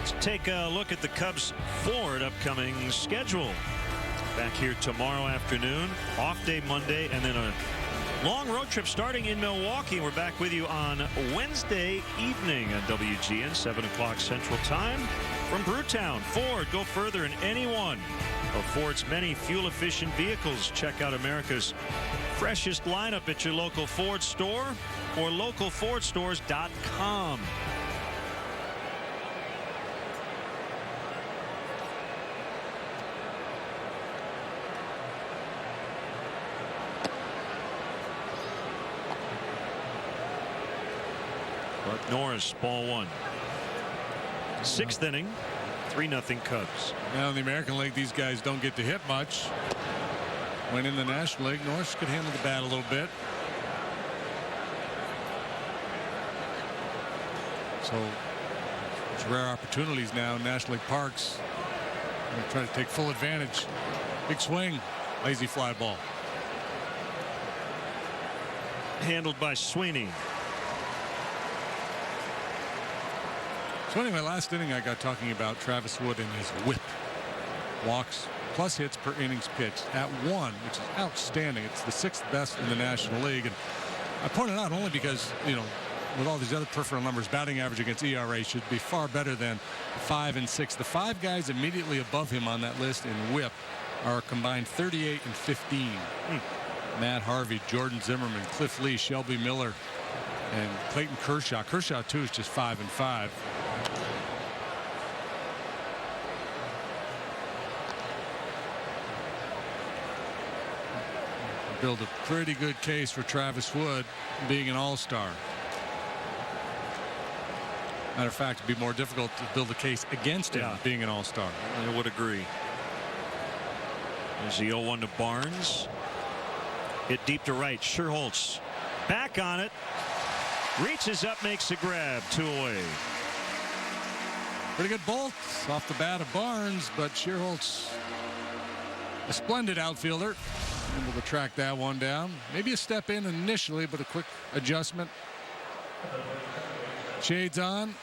Let's take a look at the Cubs forward upcoming schedule. Back here tomorrow afternoon, off day Monday, and then a long road trip starting in Milwaukee. We're back with you on Wednesday evening on WGN, 7 o'clock Central Time. From Brewtown, Ford, go further in any one of Ford's many fuel-efficient vehicles. Check out America's freshest lineup at your local Ford store or localfordstores.com. But Norris, ball one. Sixth inning, 3-0 Cubs. Now in the American League, these guys don't get to hit much. When in the National League, Norris could handle the bat a little bit. So it's rare opportunities now in National League parks. They're trying to take full advantage. Big swing, lazy fly ball. Handled by Sweeney. So anyway, last inning I got talking about Travis Wood and his whip. Walks plus hits per innings pitched at 1, which is outstanding. It's the 6th best in the National League. And I pointed out only because, you know, with all these other peripheral numbers, batting average against ERA should be far better than 5 and 6. The 5 guys immediately above him on that list in whip are combined 38 and 15. Matt Harvey, Jordan Zimmerman, Cliff Lee, Shelby Miller, and Clayton Kershaw. Kershaw, too, is just 5 and 5. Build a pretty good case for Travis Wood being an all-star. Matter of fact, it'd be more difficult to build a case against him being an all-star. I would agree. There's the 0-1 to Barnes. Hit deep to right. Scherholtz back on it. Reaches up, makes a grab. 2 away. Pretty good bolt off the bat of Barnes, but Scherholtz, a splendid outfielder, able to track that one down. Maybe a step in initially, but a quick adjustment. Shades on.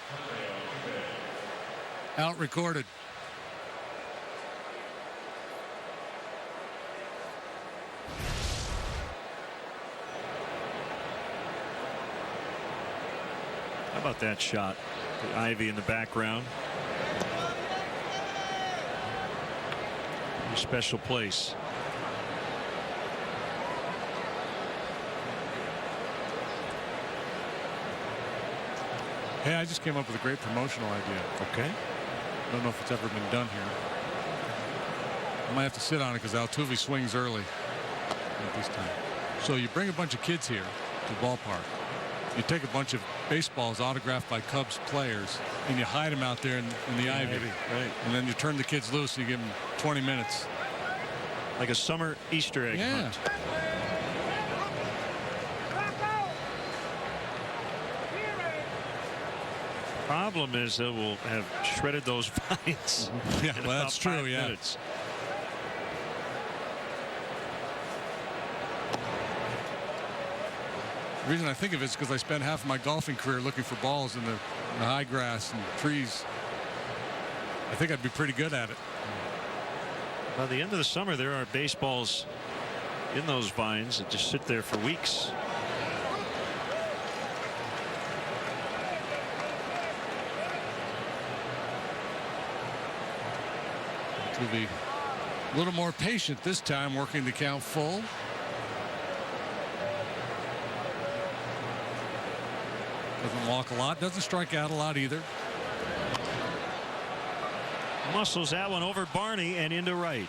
Out recorded. How about that shot? The ivy in the background. A special place. Hey, I just came up with a great promotional idea. Okay. I don't know if it's ever been done here. I might have to sit on it because Altuve swings early at this time. So you bring a bunch of kids here to the ballpark. You take a bunch of baseballs autographed by Cubs players and you hide them out there in the ivy. Right. And then you turn the kids loose and you give them 20 minutes. Like a summer Easter egg hunt. Problem is that we'll have shredded those vines. Yeah, well, that's true. Yeah. Minutes. The reason I think of it is because I spent half of my golfing career looking for balls in the high grass and trees. I think I'd be pretty good at it. By the end of the summer, there are baseballs in those vines that just sit there for weeks. To be a little more patient this time, working the count full. Doesn't walk a lot, doesn't strike out a lot either. Muscles that one over Barney and into right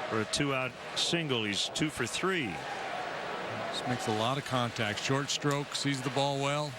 for a 2-out single. He's 2 for 3. This makes a lot of contact. Short stroke, sees the ball well.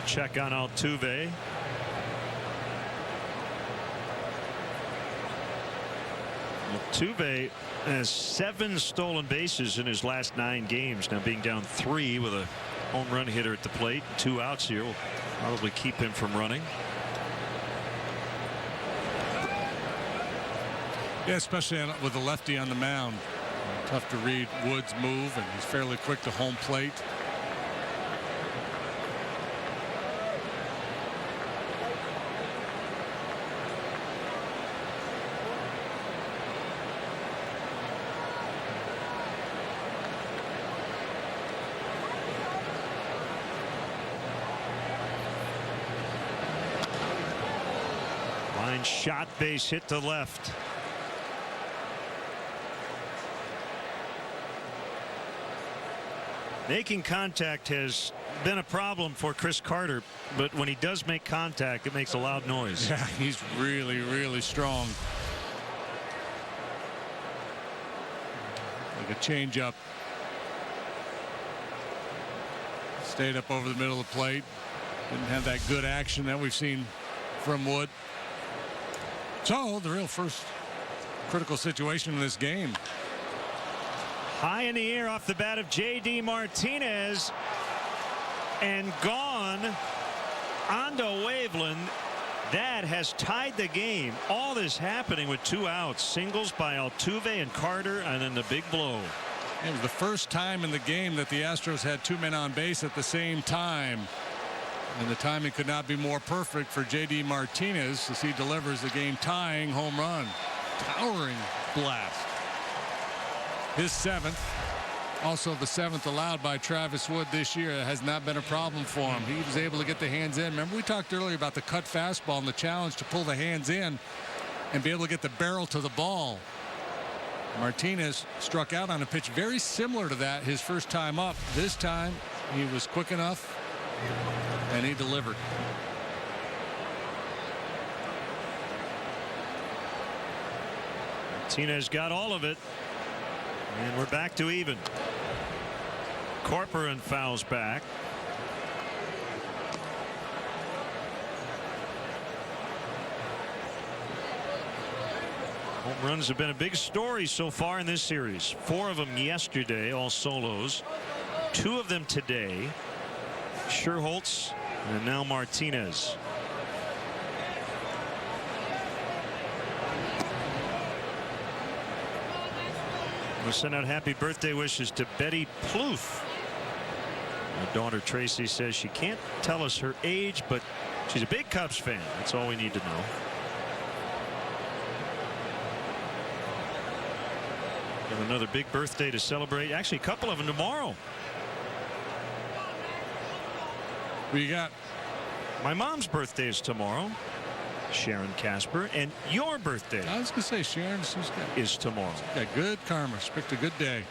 Check on Altuve. Altuve has 7 stolen bases in his last 9 games. Now being down 3 with a home run hitter at the plate. 2 outs here will probably keep him from running. Yeah, especially with the lefty on the mound. Tough to read Wood's move, and he's fairly quick to home plate. Line shot, base hit to left. Making contact has been a problem for Chris Carter, but when he does make contact, it makes a loud noise. Yeah, he's really, really strong. Like a changeup. Stayed up over the middle of the plate. Didn't have that good action that we've seen from Wood. So the real first critical situation in this game. High in the air off the bat of J.D. Martinez, and gone onto Waveland. That has tied the game. All this happening with 2 outs. Singles by Altuve and Carter, and then the big blow. It was the first time in the game that the Astros had 2 men on base at the same time. And the timing could not be more perfect for J.D. Martinez as he delivers the game-tying home run. Towering blast. His 7th. Also the 7th allowed by Travis Wood this year. It has not been a problem for him. He was able to get the hands in. Remember, we talked earlier about the cut fastball and the challenge to pull the hands in and be able to get the barrel to the ball. Martinez struck out on a pitch very similar to that his first time up. This time he was quick enough and he delivered. Martinez got all of it. And we're back to even. Corcoran fouls back. Home runs have been a big story so far in this series. 4 of them yesterday, all solos. 2 of them today. Scherholtz and now Martinez. We'll send out happy birthday wishes to Betty Plouffe. My daughter Tracy says she can't tell us her age, but she's a big Cubs fan. That's all we need to know. And another big birthday to celebrate. Actually, a couple of them tomorrow. What you got? My mom's birthday is tomorrow. Sharon Casper, and your birthday. I was going to say Sharon is tomorrow. Got good karma. She picked a good day.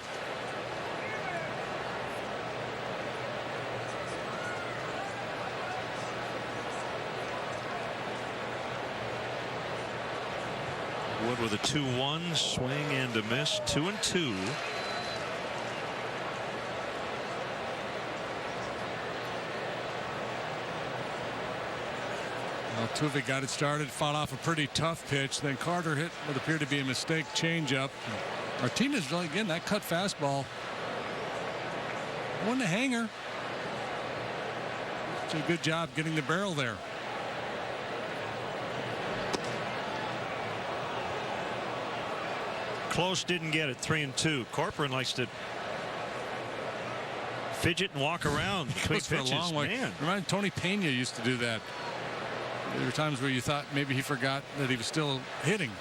Wood with a 2-1 swing and a miss. 2-2. Altuve got it started, fought off a pretty tough pitch. Then Carter hit what appeared to be a mistake changeup. Martinez really getting that cut fastball. Won the hanger. Did a good job getting the barrel there. Close, didn't get it. 3-2. Corcoran likes to fidget and walk around between pitches. For a long way. Man. Remember, Tony Pena used to do that. There were times where you thought maybe he forgot that he was still hitting.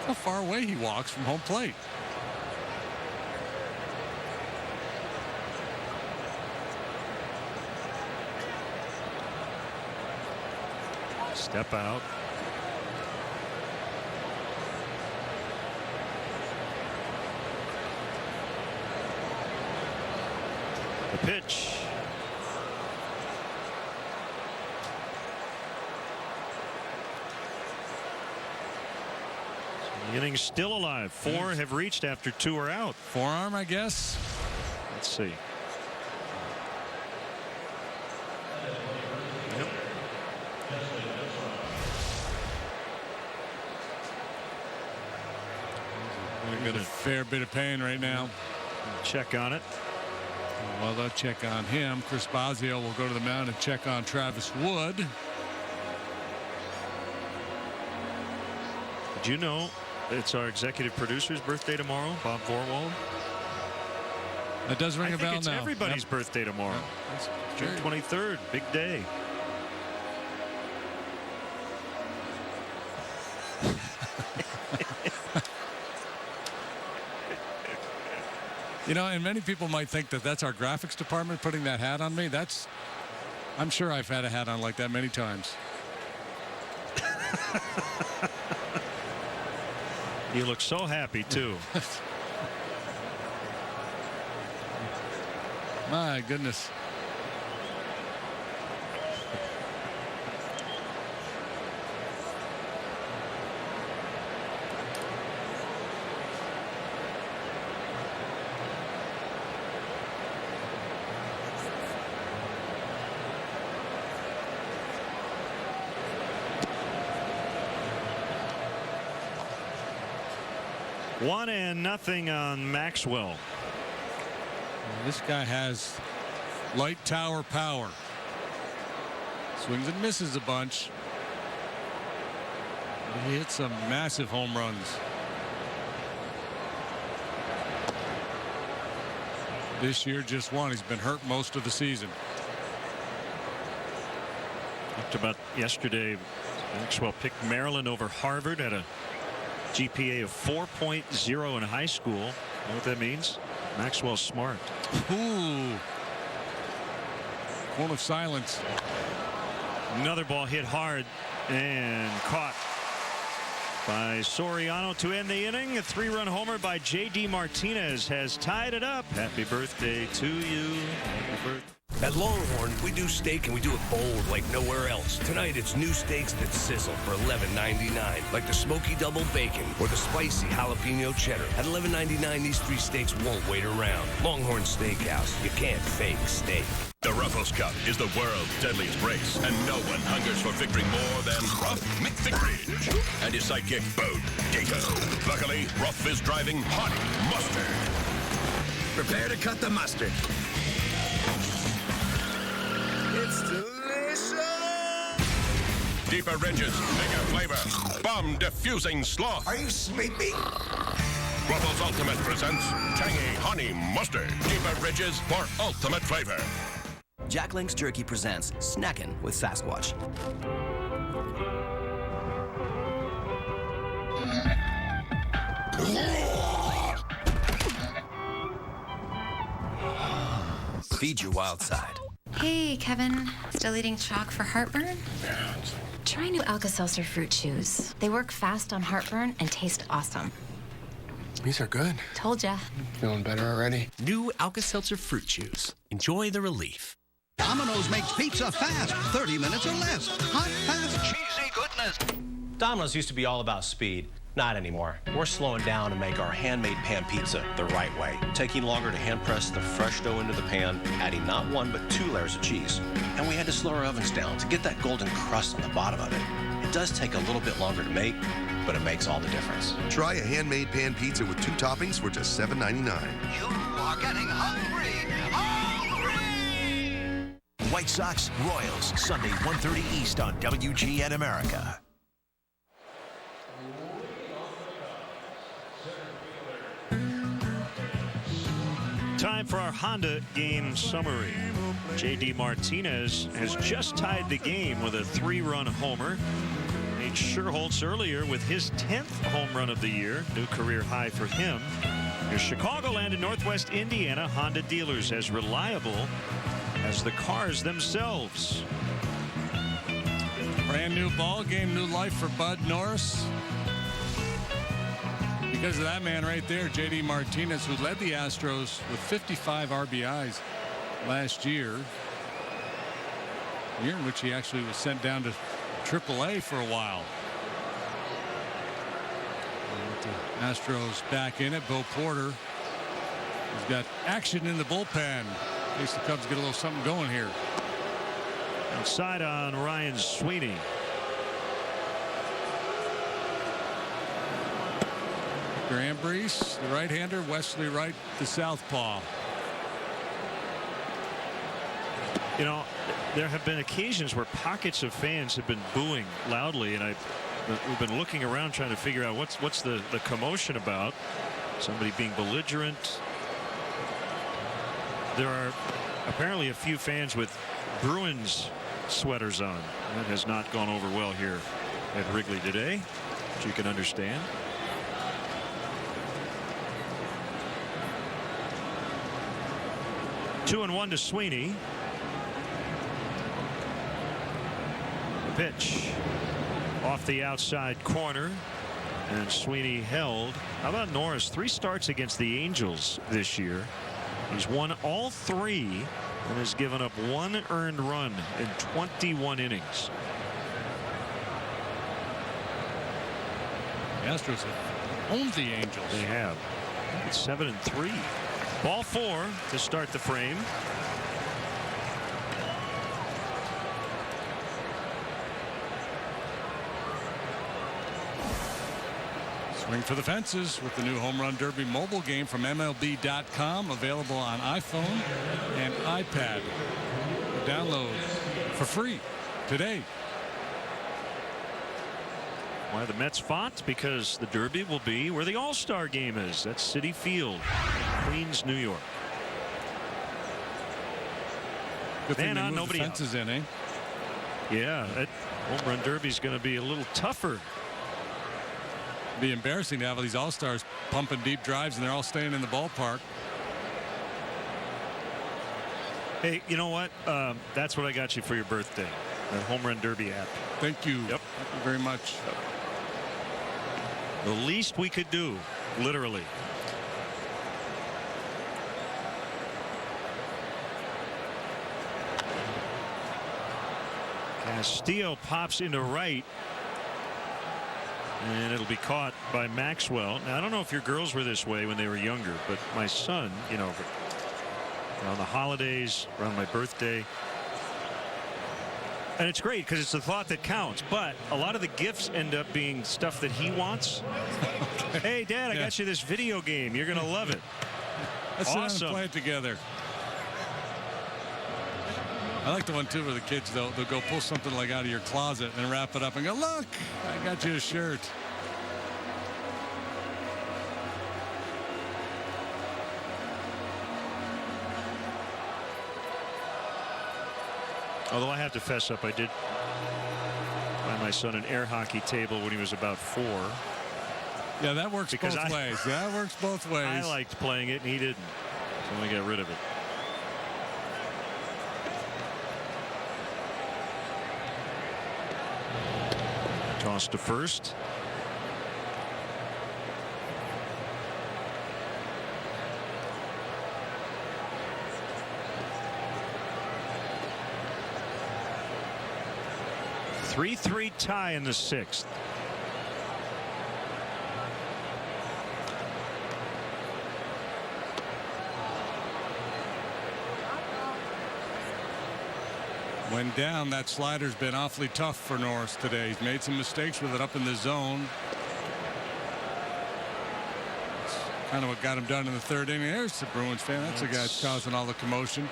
How far away he walks from home plate. Step out. The pitch. The inning's still alive. 4 have reached after 2 are out. Forearm, I guess. Let's see. Got a fair bit of pain right now. Check on it. Well, they'll check on him. Chris Bosio will go to the mound and check on Travis Wood. Did you know it's our executive producer's birthday tomorrow, Bob Vorwald? That does ring a bell now. It's everybody's birthday tomorrow. June 23rd, big day. You know, and many people might think that that's our graphics department putting that hat on me. I'm sure I've had a hat on like that many times. You look so happy, too. My goodness. One and nothing on Maxwell. This guy has light tower power. Swings and misses a bunch. He hit some massive home runs. This year just one. He's been hurt most of the season. Talked about yesterday, Maxwell picked Maryland over Harvard at a GPA of 4.0 in high school. You know what that means? Maxwell's smart. Ooh. Cone of silence. Another ball hit hard and caught by Soriano to end the inning. A 3-run homer by J.D. Martinez has tied it up. Happy birthday to you. Happy birthday. At Longhorn, we do steak and we do it bold like nowhere else. Tonight, it's new steaks that sizzle for $11.99, like the smoky double bacon or the spicy jalapeno cheddar. At $11.99, these 3 steaks won't wait around. Longhorn Steakhouse. You can't fake steak. The Ruffles Cup is the world's deadliest race, and no one hungers for victory more than Ruff McVickridge and his sidekick, Bo Dico. Luckily, Ruff is driving Honey Mustard. Prepare to cut the mustard. It's delicious! Deeper ridges, bigger flavor, bomb-diffusing sloth. Are you sleepy? Ruffles Ultimate presents tangy Honey Mustard. Deeper ridges for ultimate flavor. Jack Link's Jerky presents Snackin' with Sasquatch. Feed your wild side. Hey, Kevin. Still eating chalk for heartburn? Try new Alka-Seltzer fruit chews. They work fast on heartburn and taste awesome. These are good. Told ya. Feeling better already? New Alka-Seltzer fruit chews. Enjoy the relief. Domino's makes pizza fast, 30 minutes or less. Hot, fast, cheesy goodness. Domino's used to be all about speed. Not anymore. We're slowing down to make our handmade pan pizza the right way, taking longer to hand press the fresh dough into the pan, adding not 1 but 2 layers of cheese. And we had to slow our ovens down to get that golden crust on the bottom of it. It does take a little bit longer to make, but it makes all the difference. Try a handmade pan pizza with 2 toppings for just $7.99. You are getting hungry. Hungry! White Sox, Royals, Sunday 1:30 East on WGN America. Time for our Honda game summary. J.D. Martinez has just tied the game with a 3-run homer. Nate Scherholtz earlier with his 10th home run of the year, new career high for him. Here's Chicagoland and Northwest Indiana Honda dealers, as reliable as the cars themselves. Brand new ball game, new life for Bud Norris. Because of that man right there, J.D. Martinez, who led the Astros with 55 RBIs last year. Year in which he actually was sent down to AAA for a while. And with the Astros back in it, Bo Porter has got action in the bullpen in case the Cubs get a little something going here. Outside on Ryan Sweeney. Grambrice, the right-hander. Wesley Wright, the southpaw. You know, there have been occasions where pockets of fans have been booing loudly, and we've been looking around trying to figure out what's the commotion about. Somebody being belligerent. There are apparently a few fans with Bruins sweaters on. That has not gone over well here at Wrigley today, which you can understand. Two and one to Sweeney. Pitch off the outside corner, and Sweeney held. How about Norris? 3 starts against the Angels this year. He's won all 3 and has given up 1 earned run in 21 innings. The Astros have owned the Angels. They have. It's 7-3. Ball 4 to start the frame. Swing for the fences with the new Home Run Derby mobile game from MLB.com, available on iPhone and iPad. Download for free today. Why the Mets font? Because the Derby will be where the All-Star game is. That's Citi Field, Queens, New York. Good thing they moved the fences in, eh? Yeah, that Home Run Derby is going to be a little tougher. Be embarrassing to have all these All-Stars pumping deep drives and they're all staying in the ballpark. Hey, you know what? That's what I got you for your birthday. The Home Run Derby app. Thank you. Yep. Thank you very much. The least we could do, literally. Castillo pops into right. And it'll be caught by Maxwell. Now, I don't know if your girls were this way when they were younger, but my son, you know, around the holidays, around my birthday. And it's great because it's the thought that counts. But a lot of the gifts end up being stuff that he wants. Hey, Dad, I got you this video game. You're going to love it. Let's awesome. sit down and play it together. I like the one, too, where the kids, they'll go pull something like out of your closet and wrap it up and go, look, I got you a shirt. Although I have to fess up, I did buy my son an air hockey table when he was about 4. Yeah, that works because both ways. That works both ways. I liked playing it, and he didn't. So I got rid of it. Toss to first. A 3-3 tie in the 6th. When down, that slider's been awfully tough for Norris today. He's made some mistakes with it up in the zone. That's kind of what got him done in the 3rd inning. There's the Bruins fan. That's the guy that's causing all the commotion.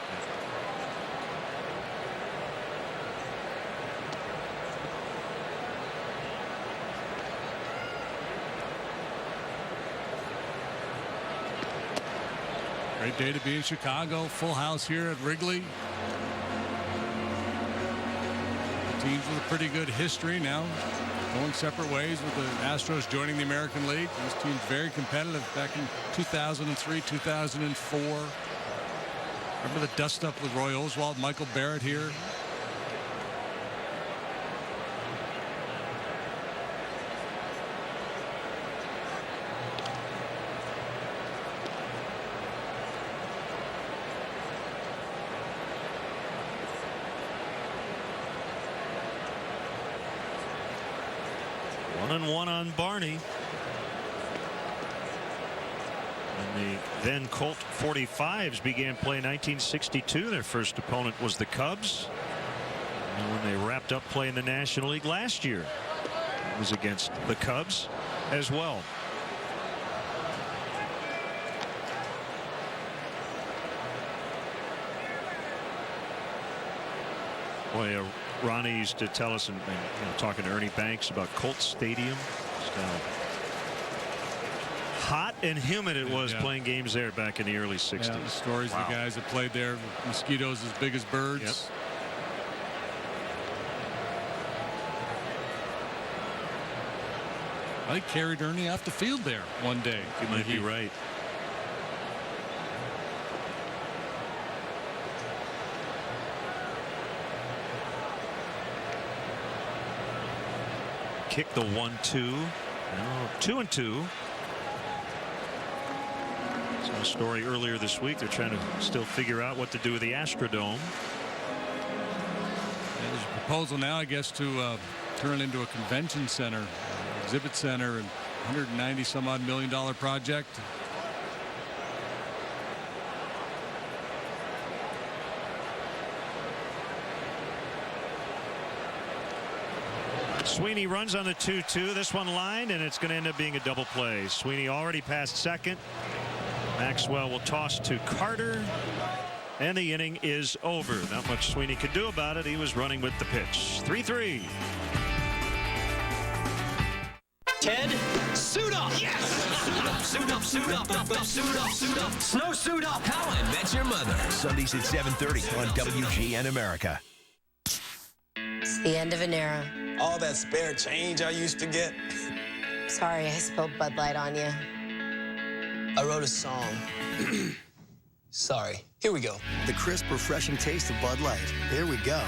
Great day to be in Chicago. Full house here at Wrigley. Teams with a pretty good history now going separate ways, with the Astros joining the American League. This team's very competitive back in 2003, 2004. Remember the dust up with Roy Oswalt, Michael Barrett here. One on Barney. And the then Colt 45s began play in 1962. Their first opponent was the Cubs. And when they wrapped up play in the National League last year, it was against the Cubs as well. Boy, Ronnie used to tell us, and talking to Ernie Banks about Colt Stadium, just how hot and humid it was playing games there back in the early 60s. Yeah, the stories of the guys that played there, mosquitoes as big as birds. Yep. I carried Ernie off the field there one day. You might be right. Kick the 1-2. Now 2-2. Saw a story earlier this week. They're trying to still figure out what to do with the Astrodome. There's a proposal now, I guess, to turn it into a convention center, exhibit center, and $190 some odd million project. Sweeney runs on the 2-2. This one lined, and it's going to end up being a double play. Sweeney already passed second. Maxwell will toss to Carter, and the inning is over. Not much Sweeney could do about it. He was running with the pitch. 3-3. Ted, suit up! Yes! Suit up, suit up, suit up, suit up, suit up. Snow suit up. How I Met Your Mother. Sundays at 7:30 on WGN America. It's the end of an era. All that spare change I used to get. Sorry, I spilled Bud Light on you. I wrote a song. Sorry. Here we go. The crisp, refreshing taste of Bud Light. Here we go.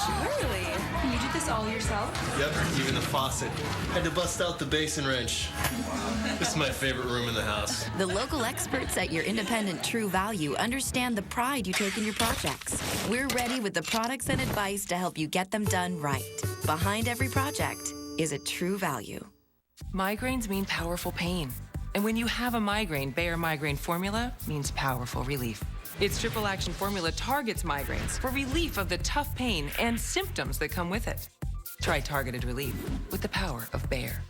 Charlie, you did this all yourself? Yep, even the faucet. Had to bust out the basin wrench. This is my favorite room in the house. The local experts at your independent True Value understand the pride you take in your projects. We're ready with the products and advice to help you get them done right. Behind every project is a True Value. Migraines mean powerful pain. And when you have a migraine, Bayer Migraine Formula means powerful relief. Its triple action formula targets migraines for relief of the tough pain and symptoms that come with it. Try targeted relief with the power of Bayer.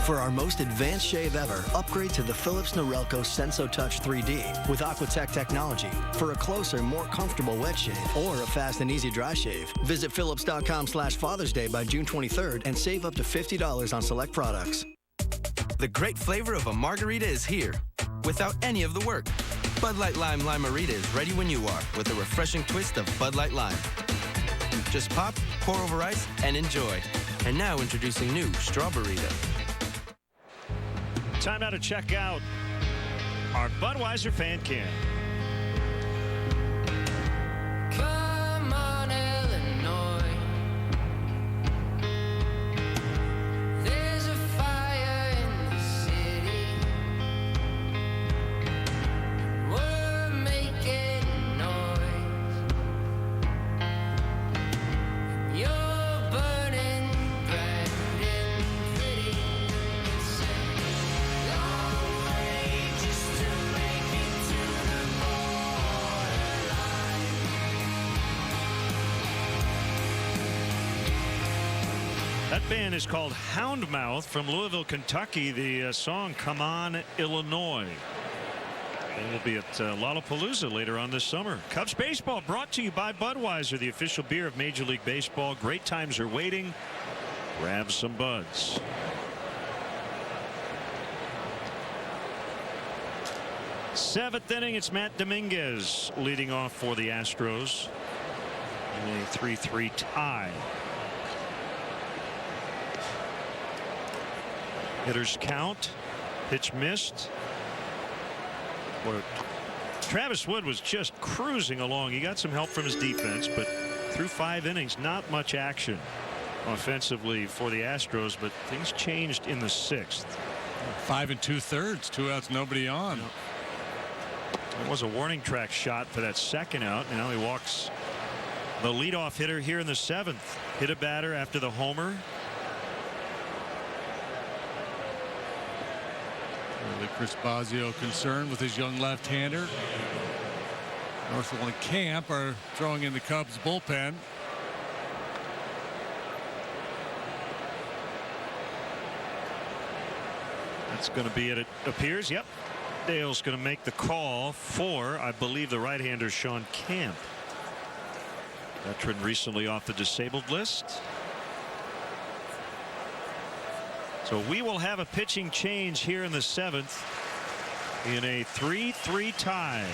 For our most advanced shave ever, upgrade to the Philips Norelco Senso Touch 3D with Aquatech technology for a closer, more comfortable wet shave or a fast and easy dry shave. Visit Philips.com/Father's Day by June 23rd and save up to $50 on select products. The great flavor of a margarita is here, without any of the work. Bud Light Lime Limerita is ready when you are, with a refreshing twist of Bud Light Lime. Just pop, pour over ice, and enjoy. And now introducing new Strawberryta. Time now to check out our Budweiser fan cam. Come on, Illinois. There's a fire in the city. We're making noise. You're burning bright and pretty. It's a long way just to make it to the borderline. That band is called Houndmouth from Louisville, Kentucky. The song Come On, Illinois. They will be at Lollapalooza later on this summer. Cubs baseball brought to you by Budweiser, the official beer of Major League Baseball. Great times are waiting. Grab some buds. Seventh inning, it's Matt Dominguez leading off for the Astros in a 3-3 tie. Hitters count. Pitch missed. Well, Travis Wood was just cruising along. He got some help from his defense, but through 5 innings, not much action offensively for the Astros, but things changed in the 6th. 5 2/3, 2 outs, nobody on. It was a warning track shot for that second out. Now he walks the leadoff hitter here in the 7th. Hit a batter after the homer. Chris Bosio concerned with his young left-hander. Northwell and Camp are throwing in the Cubs bullpen. That's going to be it appears. Yep. Dale's going to make the call for, I believe, the right-hander Sean Camp. Veteran recently off the disabled list. So we will have a pitching change here in the 7th in a 3-3 tie.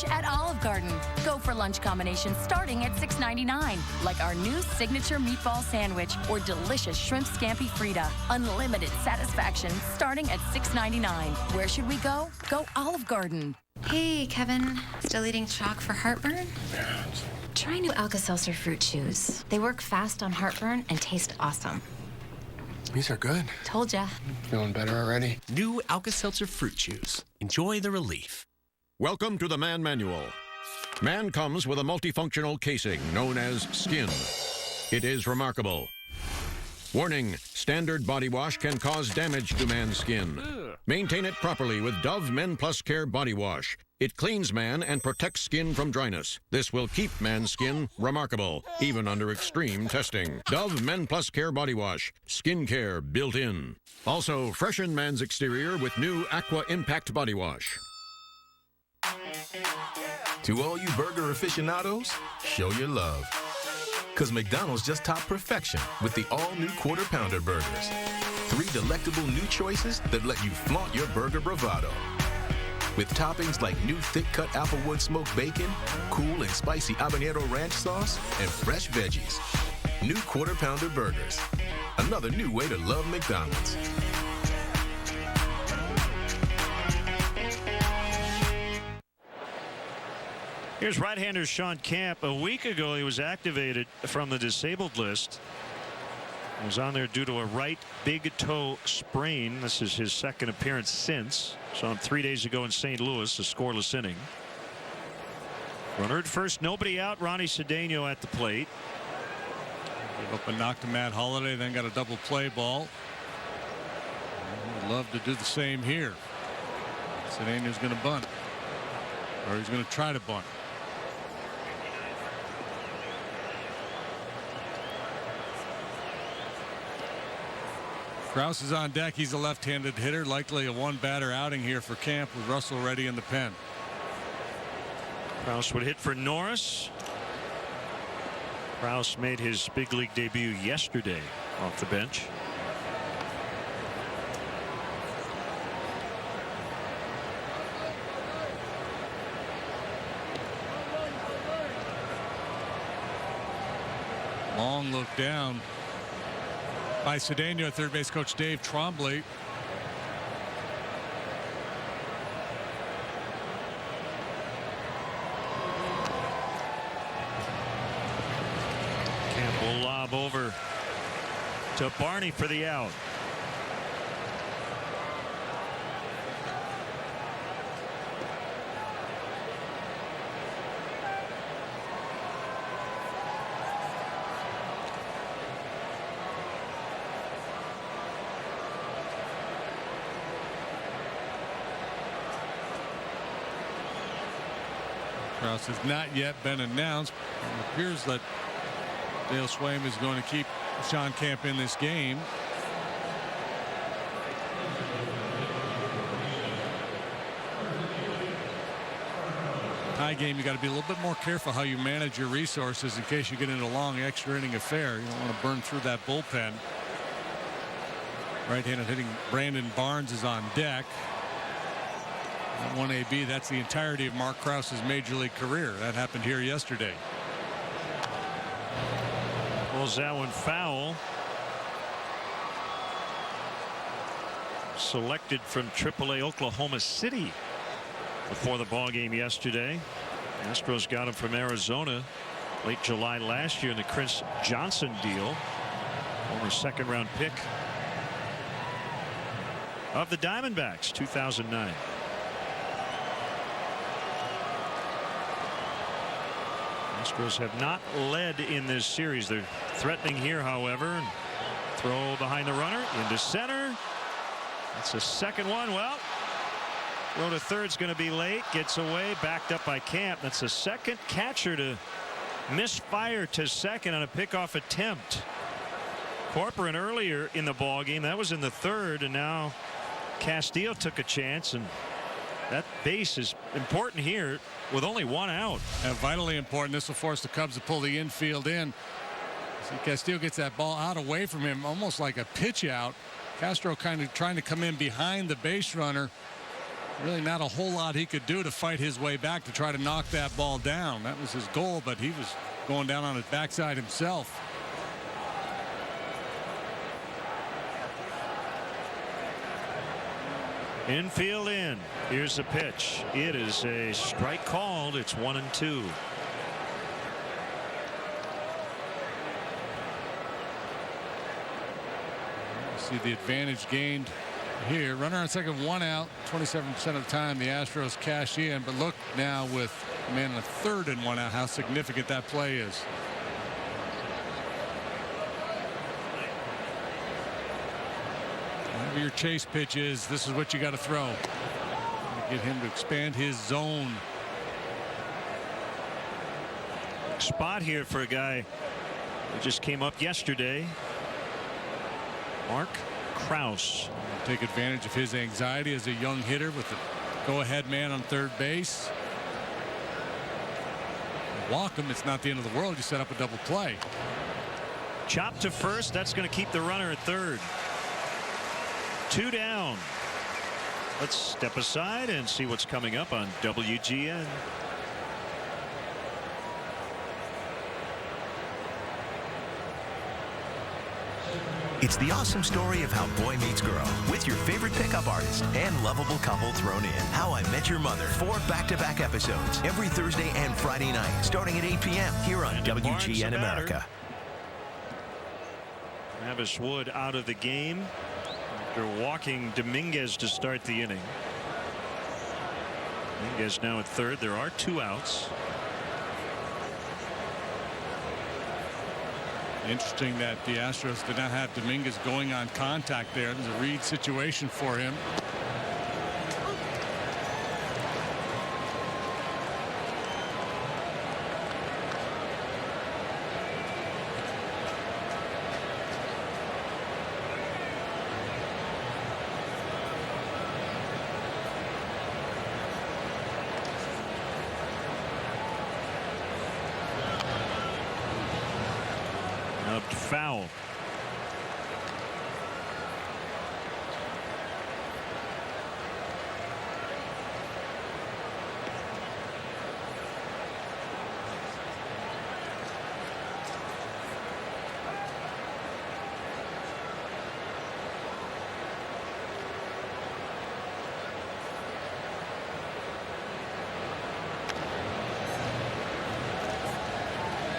At Olive Garden. Go for lunch combinations starting at $6.99, like our new signature meatball sandwich or delicious shrimp scampi frita. Unlimited satisfaction starting at $6.99. Where should we go? Go Olive Garden. Hey, Kevin. Still eating chalk for heartburn? Try new Alka-Seltzer fruit chews. They work fast on heartburn and taste awesome. These are good. Told ya. Feeling better already? New Alka-Seltzer fruit chews. Enjoy the relief. Welcome to the Man Manual. Man comes with a multifunctional casing known as skin. It is remarkable. Warning, standard body wash can cause damage to man's skin. Maintain it properly with Dove Men Plus Care Body Wash. It cleans man and protects skin from dryness. This will keep man's skin remarkable, even under extreme testing. Dove Men Plus Care Body Wash. Skin care built in. Also, freshen man's exterior with new Aqua Impact Body Wash. To all you burger aficionados, show your love. Because McDonald's just topped perfection with the all-new Quarter Pounder burgers. 3 delectable new choices that let you flaunt your burger bravado. With toppings like new thick-cut Applewood smoked bacon, cool and spicy habanero ranch sauce, and fresh veggies. New Quarter Pounder burgers. Another new way to love McDonald's. Here's right-hander Sean Camp. A week ago, he was activated from the disabled list. He was on there due to a right big toe sprain. This is his second appearance since. Saw him 3 days ago in St. Louis, a scoreless inning. Runner at first, nobody out. Ronnie Cedeno at the plate. Gave up a knock to Matt Holliday, then got a double play ball. Would love to do the same here. Cedeno's going to bunt, or he's going to try to bunt. Krause is on deck. He's a left-handed hitter. Likely a one-batter outing here for Camp with Russell ready in the pen. Krause would hit for Norris. Krause made his big league debut yesterday off the bench. Long look down by Cedeno. Third base coach Dave Trombley. Camp will lob over to Barney for the out. Krause has not yet been announced. It appears that Dale Swaim is going to keep Sean Camp in this game. Tie game, you got to be a little bit more careful how you manage your resources in case you get into a long extra inning affair. You don't want to burn through that bullpen. Right-handed hitting Brandon Barnes is on deck. 1AB, that's the entirety of Mark Krause's major league career. That happened here yesterday. Pulls that one foul. Selected from AAA Oklahoma City before the ball game yesterday. Astros got him from Arizona late July last year in the Chris Johnson deal. Former second-round pick of the Diamondbacks, 2009. Astros have not led in this series. They're threatening here, however. Throw behind the runner into center. That's the second one. Well, throw to third's going to be late. Gets away, backed up by Camp. That's the second catcher to misfire to second on a pickoff attempt. Corcoran earlier in the ball game, that was in the third, and now Castillo took a chance, and that base is important here with only one out. Vitally important. This will force the Cubs to pull the infield in. See, Castillo gets that ball out away from him, almost like a pitch out. Castro kind of trying to come in behind the base runner. Really not a whole lot he could do to fight his way back to try to knock that ball down. That was his goal, but he was going down on his backside himself. Infield in. Here's the pitch. It is a strike called. It's 1-2. See the advantage gained here. Runner on second, one out. 27% of the time the Astros cash in. But look now with a man on a third and one out, how significant that play is. Whatever your chase pitch is, this is what you got to throw. Get him to expand his zone. Spot here for a guy who just came up yesterday. Mark Krause. Take advantage of his anxiety as a young hitter with the go-ahead man on third base. Walk him. It's not the end of the world. You set up a double play. Chop to first. That's going to keep the runner at third. 2 down. Let's step aside and see what's coming up on WGN. It's the awesome story of how boy meets girl with your favorite pickup artist and lovable couple thrown in. How I Met Your Mother. 4 back-to-back episodes every Thursday and Friday night starting at 8 p.m. here on WGN America. Travis Wood out of the game after walking Dominguez to start the inning. Dominguez now at third. There are 2 outs. Interesting that the Astros did not have Dominguez going on contact there. It was a read situation for him. Foul.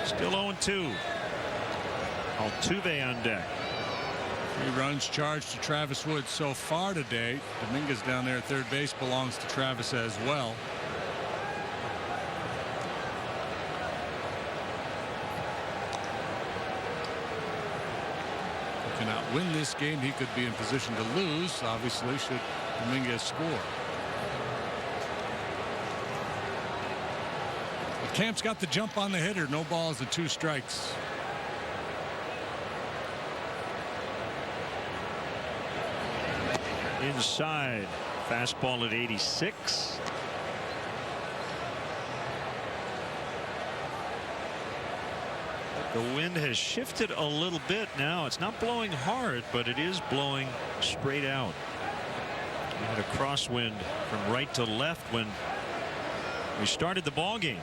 Still 0-2. Altuve on deck. 3 runs charged to Travis Wood so far today. Dominguez down there at third base belongs to Travis as well. If he cannot win this game, he could be in position to lose, obviously, should Dominguez score. But Camp's got the jump on the hitter. No balls and 2 strikes. Inside. Fastball at 86. The wind has shifted a little bit now. It's not blowing hard, but it is blowing straight out. We had a crosswind from right to left when we started the ball game.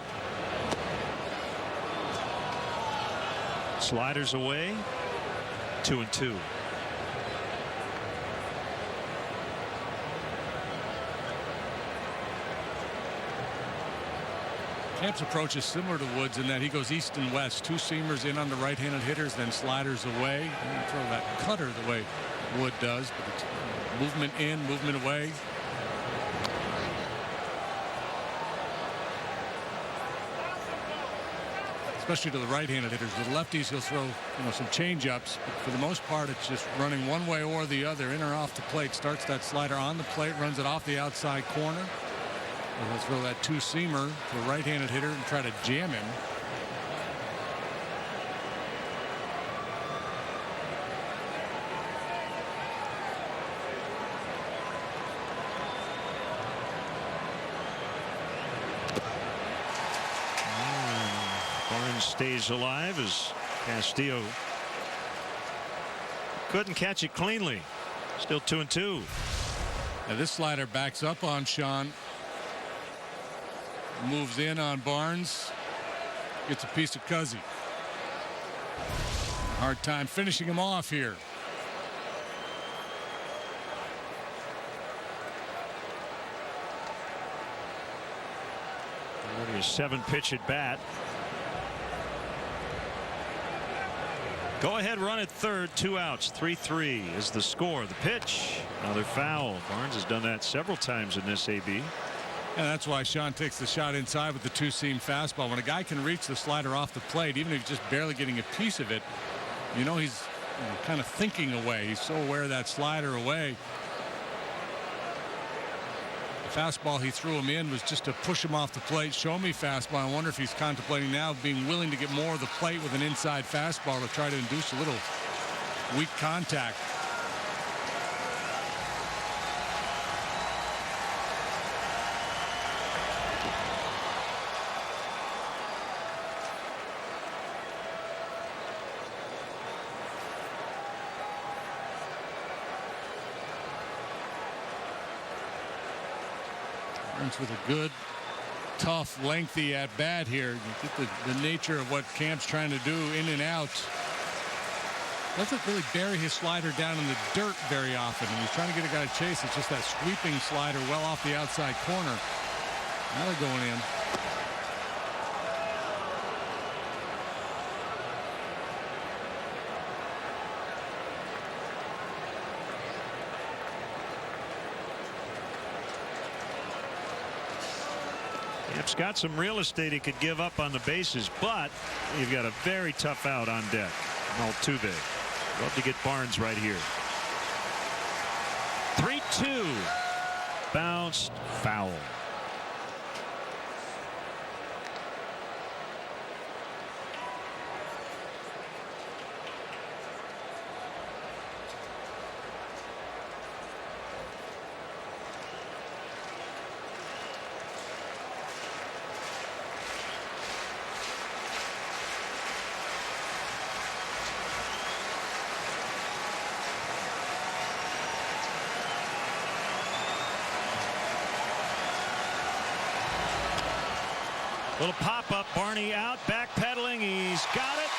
Sliders away. 2-2. Camp's approach is similar to Woods in that he goes east and west. 2 seamers in on the right-handed hitters, then sliders away. And throw that cutter the way Wood does, but it's movement in, movement away. especially to the right-handed hitters. The lefties, he'll throw some change-ups. But for the most part, it's just running one way or the other, in or off the plate. Starts that slider on the plate, runs it off the outside corner. And he'll throw that two-seamer to a right-handed hitter and try to jam him. Barnes stays alive as Castillo couldn't catch it cleanly. Still 2-2. Now this slider backs up on Sean. Moves in on Barnes. Gets a piece of Cuzzy. Hard time finishing him off here. Already a 7-pitch at bat. Go ahead run at third, 2 outs, 3-3 is the score. The pitch, another foul. Barnes has done that several times in this AB. And that's why Sean takes the shot inside with the two-seam fastball. When a guy can reach the slider off the plate, even if he's just barely getting a piece of it, he's kind of thinking away. He's so aware of that slider away. The fastball he threw him in was just to push him off the plate, show me fastball. I wonder if he's contemplating now being willing to get more of the plate with an inside fastball to try to induce a little weak contact. With a good, tough, lengthy at bat here. You get the nature of what Camp's trying to do in and out. Doesn't really bury his slider down in the dirt very often. And he's trying to get a guy to chase. It's just that sweeping slider well off the outside corner. Now they're going in. Camp's got some real estate he could give up on the bases, but you've got a very tough out on deck. Altuve. Love to get Barnes right here. 3-2. Bounced foul. Little pop-up, Barney out, backpedaling, he's got it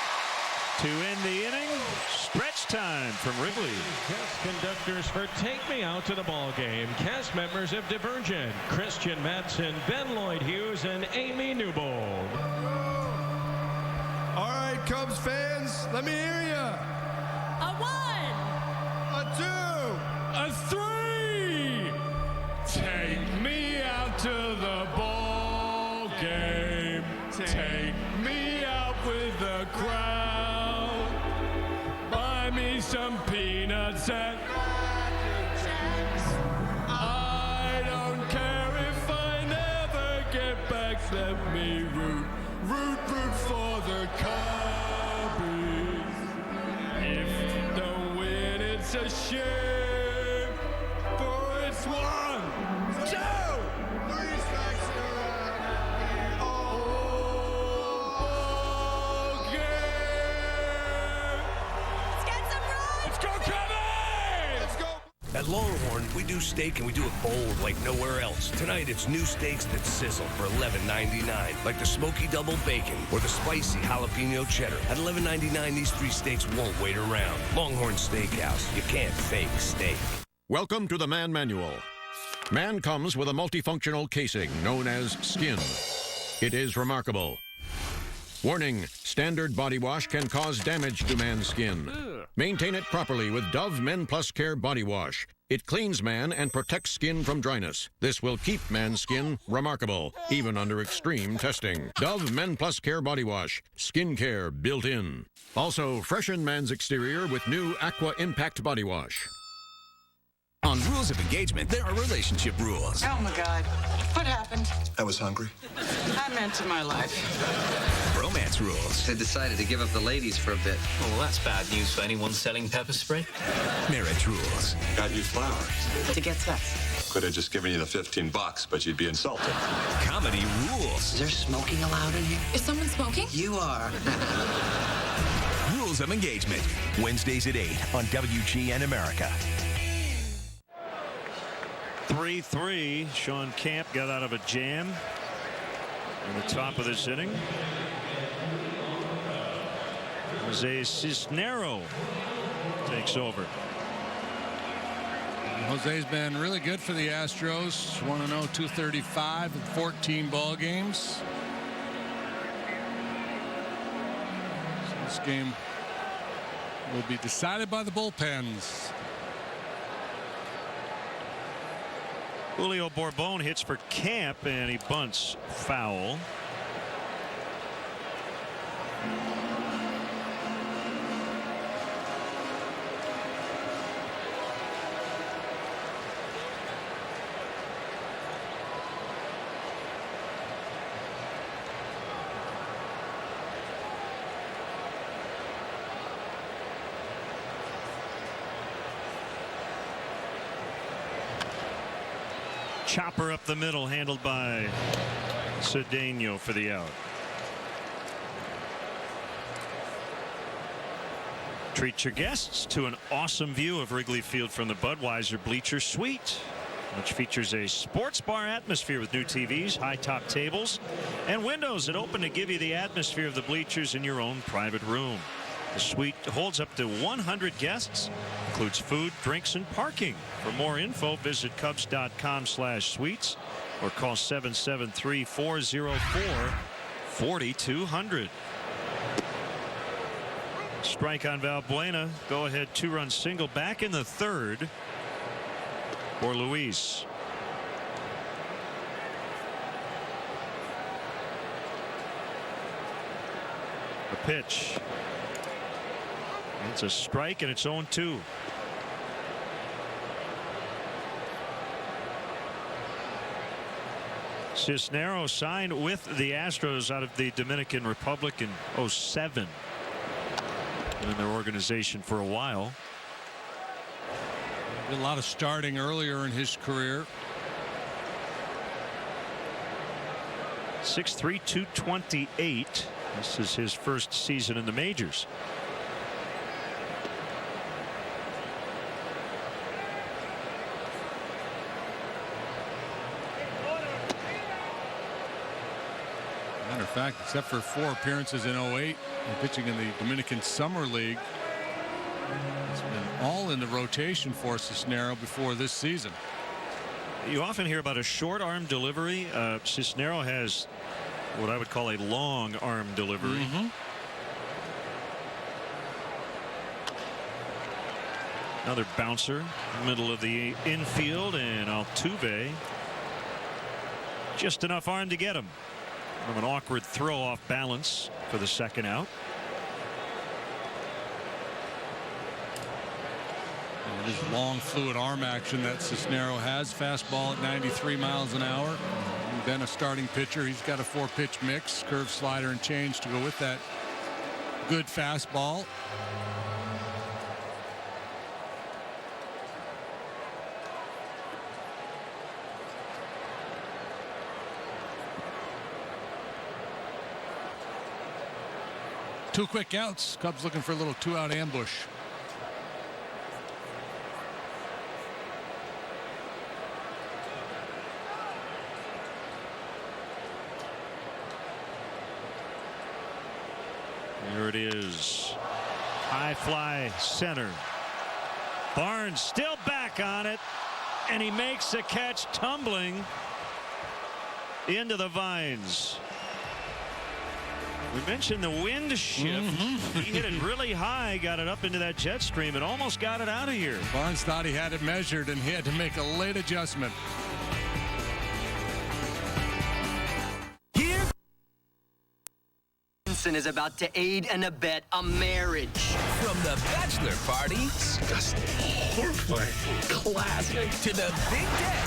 to end the inning. Stretch time from Wrigley. Cast conductors for Take Me Out to the Ball Game. Cast members of Divergent, Christian Mattson, Ben Lloyd Hughes, and Amy Newbold. All right, Cubs fans, let me hear ya. A 1. A 2. A 3. Take me out to the ball game. Take me out with the crowd. Buy me some peanuts and I don't care if I never get back. Let me root for the Cubbies. If don't win, it's a shame. For it's 1, 2, 3 strikes. At Longhorn, we do steak and we do it bold like nowhere else. Tonight, it's new steaks that sizzle for $11.99, like the smoky double bacon or the spicy jalapeno cheddar. At $11.99, these 3 steaks won't wait around. Longhorn Steakhouse, you can't fake steak. Welcome to the Man Manual. Man comes with a multifunctional casing known as skin. It is remarkable. Warning, standard body wash can cause damage to man's skin. Maintain it properly with Dove Men Plus Care Body Wash. It cleans man and protects skin from dryness. This will keep man's skin remarkable, even under extreme testing. Dove Men Plus Care Body Wash. Skin care built in. Also, freshen man's exterior with new Aqua Impact Body Wash. On Rules of Engagement, there are relationship rules. Oh, my God. What happened? I was hungry. I meant to my life. Romance rules. They decided to give up the ladies for a bit. Oh, well, that's bad news for anyone selling pepper spray. Marriage rules. Got you flowers. To get sex. Could have just given you the $15, but you'd be insulted. Comedy rules. Is there smoking allowed in here? Is someone smoking? You are. Rules of Engagement. Wednesdays at 8 on WGN America. 3-3. Sean Camp got out of a jam in the top of this inning. Jose Cisnero takes over. Jose's been really good for the Astros. 1-0, 235 in 14 ball games. So this game will be decided by the bullpens. Julio Bourbon hits for Camp, and he bunts foul. Chopper up the middle, handled by Cedeno for the out. Treat your guests to an awesome view of Wrigley Field from the Budweiser Bleacher Suite, which features a sports bar atmosphere with new TVs, high top tables, and windows that open to give you the atmosphere of the bleachers in your own private room. The suite holds up to 100 guests, includes food, drinks, and parking. For more info, visit Cubs.com/suites or call 773-404-4200. Strike on Valbuena. Go ahead 2-run single back in the third for Luis. The pitch. It's a strike, and it's 0-2. Cisnero signed with the Astros out of the Dominican Republic in 2007. Been in their organization for a while. Did a lot of starting earlier in his career. 6'3", 228. This is his first season in the majors. Matter of fact, except for 4 appearances in 08 and pitching in the Dominican Summer League, it's been all in the rotation for Cisnero before this season. You often hear about a short arm delivery. Cisnero has what I would call a long arm delivery. Another bouncer, middle of the infield, and Altuve. Just enough arm to get him. From an awkward throw off balance for the second out. And this long fluid arm action that Cisnero has. Fastball at 93 miles an hour. Then a starting pitcher. He's got a 4-pitch mix, curve, slider, and change to go with that good fastball. Two quick outs. Cubs looking for a little 2-out ambush. There it is. High fly center. Barnes still back on it, and he makes the catch tumbling into the vines. We mentioned the wind shift. He hit it really high, got it up into that jet stream, and almost got it out of here. Barnes thought he had it measured, and he had to make a late adjustment. Here, is about to aid and abet a marriage. From the bachelor party, Disgusting. Horrifying. Classic. to the big day,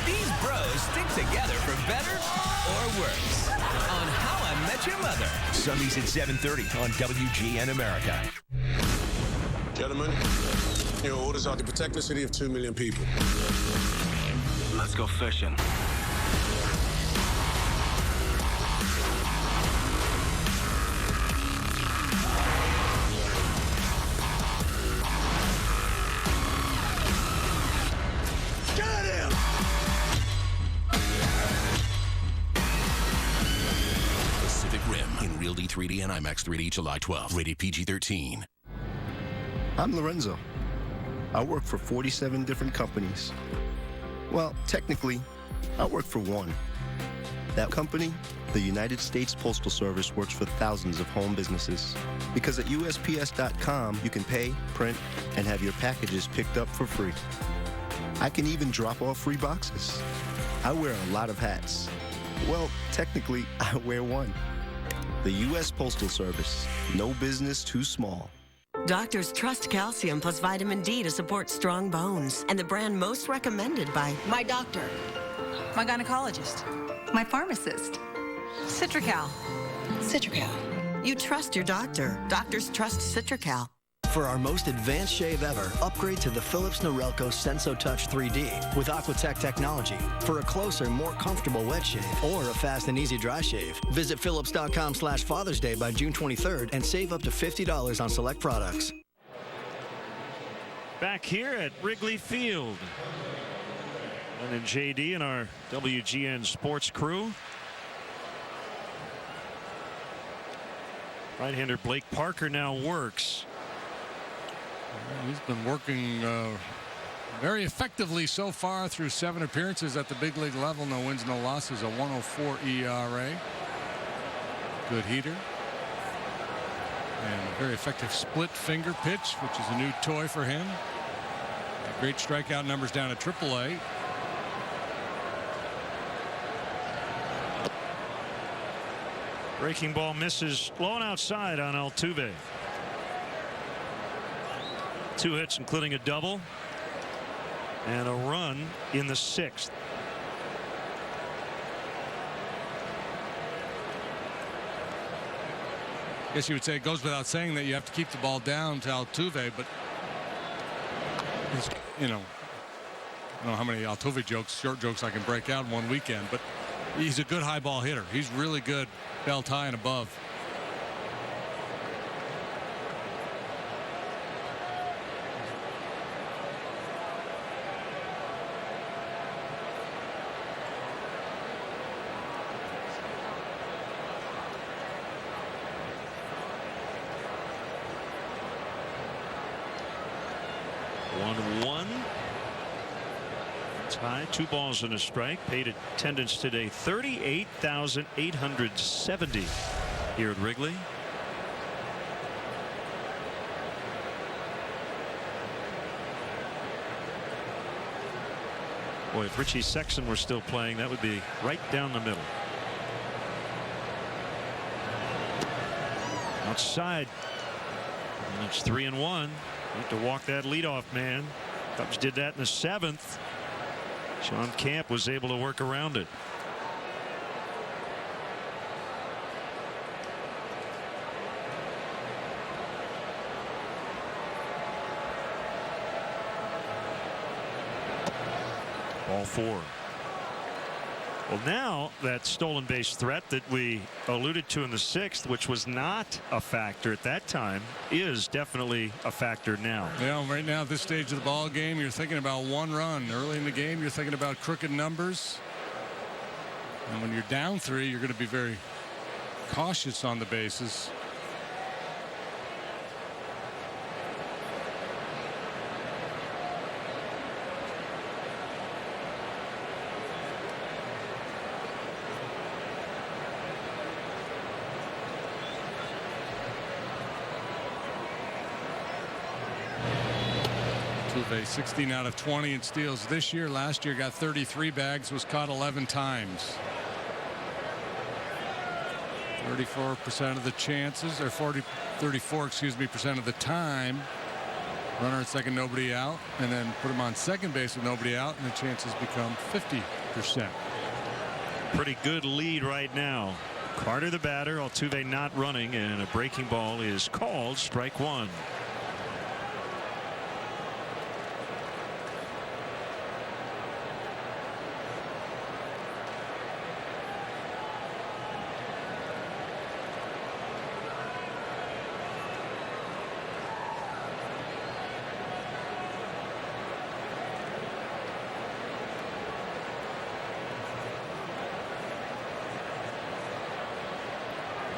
these bros stick together for better or worse on How I Met Your Mother. Sundays at 7:30 on WGN America. Gentlemen, your orders are to protect the city of 2 million people. Let's go fishing. Pacific Rim in Real D 3D and IMAX 3D July 12. Rated PG-13. I'm Lorenzo. I work for 47 different companies. Well, technically, I work for one. That company, the United States Postal Service, works for thousands of home businesses. Because at USPS.com, you can pay, print, and have your packages picked up for free. I can even drop off free boxes. I wear a lot of hats. Well, technically, I wear one. The U.S. Postal Service. No business too small. Doctors trust calcium plus vitamin D to support strong bones. And the brand most recommended by My doctor, my gynecologist, my pharmacist. Citracal. Citracal. You trust your doctor. Doctors trust Citracal. For our most advanced shave ever, upgrade to the Philips Norelco Senso Touch 3D with Aquatech technology for a closer, more comfortable wet shave or a fast and easy dry shave. Visit Philips.com/Father's Day by June 23rd and save up to $50 on select products. Back here at Wrigley Field. And then JD and our WGN sports crew. Right-hander Blake Parker now works. He's been working very effectively so far through 7 appearances at the big league level. No wins, no losses, a 104 ERA. Good heater. And a very effective split finger pitch, which is a new toy for him. Great strikeout numbers down at AAA. Breaking ball misses low and outside on Altuve. 2 hits, including a double and a run in the 6th. I guess you would say it goes without saying that you have to keep the ball down to Altuve, but you know, I don't know how many Altuve jokes, short jokes I can break out in one weekend, but he's a good high ball hitter. He's really good belt high and above. Tie, 2 balls and a strike. Paid attendance today 38,870 here at Wrigley. Boy, if Richie Sexson were still playing, that would be right down the middle. Outside. And it's 3-1. Have to walk that leadoff man. Cubs did that in the 7th. Sean Camp was able to work around it. Ball 4. Well, now that stolen base threat that we alluded to in the 6th, which was not a factor at that time, is definitely a factor now. Yeah, right now at this stage of the ball game, you're thinking about 1 run. Early in the game, you're thinking about crooked numbers. And when you're down 3, you're going to be very cautious on the bases. Altuve, 16 out of 20 in steals this year. Last year got 33 bags, was caught 11 times. 34% of the chances, or 34, excuse me, percent of the time. Runner at second, nobody out, and then put him on second base with nobody out, and the chances become 50%. Pretty good lead right now. Carter the batter, Altuve not running, and a breaking ball is called, strike one.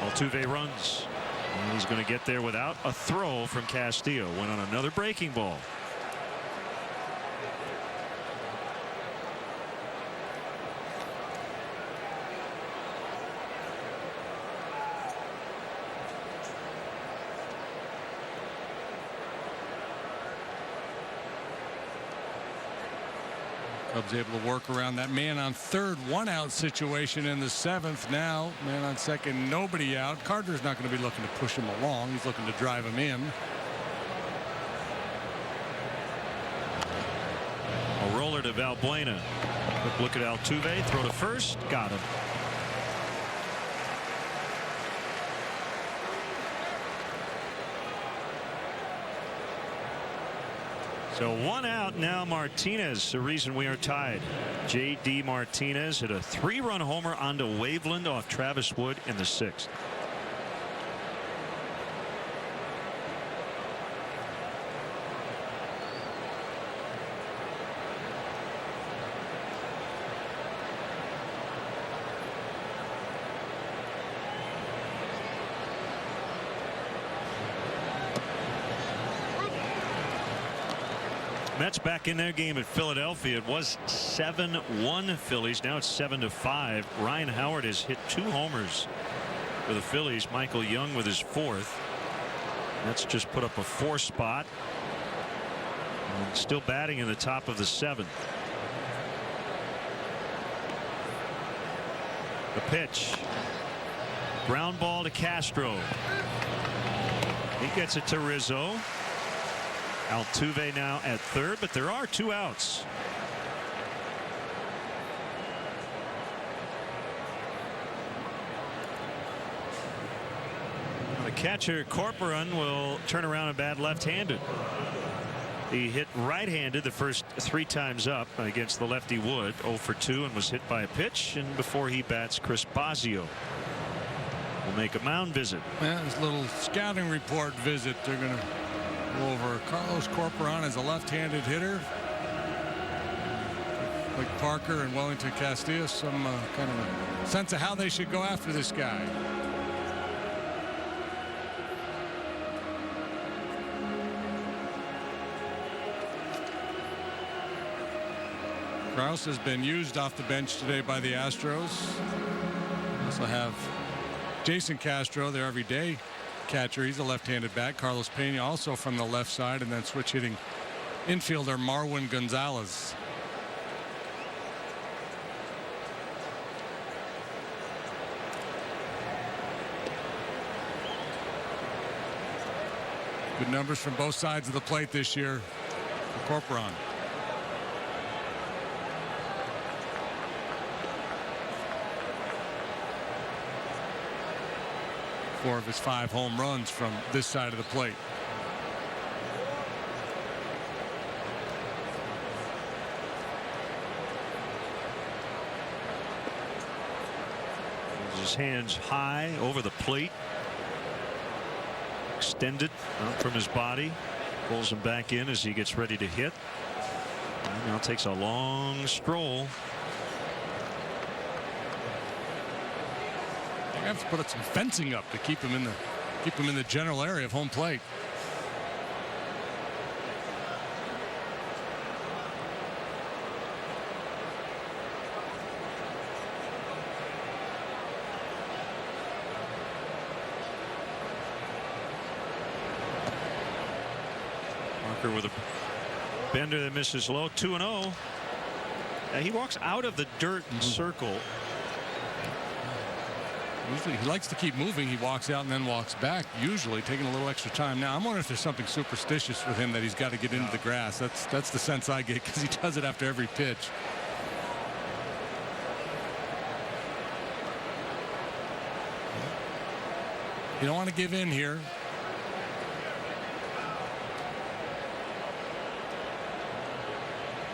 Altuve runs. He's going to get there without a throw from Castillo. Went on another breaking ball. Cubs able to work around that man on third, 1-out situation in the 7th. Now man on second, nobody out. Carter's not going to be looking to push him along. He's looking to drive him in. A roller to Valbuena. Quick look at Altuve. Throw to first. Got him. So 1 out now. Martinez, the reason we are tied. J.D. Martinez hit a 3-run homer onto Waveland off Travis Wood in the 6th. Mets back in their game at Philadelphia. It was 7-1 Phillies. Now it's 7-5. Ryan Howard has hit 2 homers for the Phillies. Michael Young with his 4th. Mets just put up a 4 spot. And still batting in the top of the 7th. The pitch. Ground ball to Castro. He gets it to Rizzo. Altuve now at third, but there are 2 outs. The catcher Corcoran will turn around and bat left-handed. He hit right-handed the first 3 times up against the lefty Wood, 0 for 2, and was hit by a pitch. And before he bats, Chris Bosio will make a mound visit. Yeah, this little scouting report visit. They're going to go over Carlos Corcoran as a left-handed hitter. Like Parker and Wellington Castillo, some kind of a sense of how they should go after this guy. Krause has been used off the bench today by the Astros. Also have Jason Castro, their everyday catcher. He's a left-handed bat. Carlos Pena also from the left side, and then switch hitting infielder Marwin Gonzalez. Good numbers from both sides of the plate this year for Corcoran. Four of his 5 home runs from this side of the plate. His hands high over the plate. Extended out from his body. Pulls him back in as he gets ready to hit. And now takes a long stroll. They have to put some fencing up to keep him in the general area of home plate. Parker with a Bender that misses low. 2-0. He walks out of the dirt circle. Usually he likes to keep moving. He walks out and then walks back, usually taking a little extra time. Now I'm wondering if there's something superstitious with him that he's got to get into the grass. That's the sense I get, because he does it after every pitch. You don't want to give in here.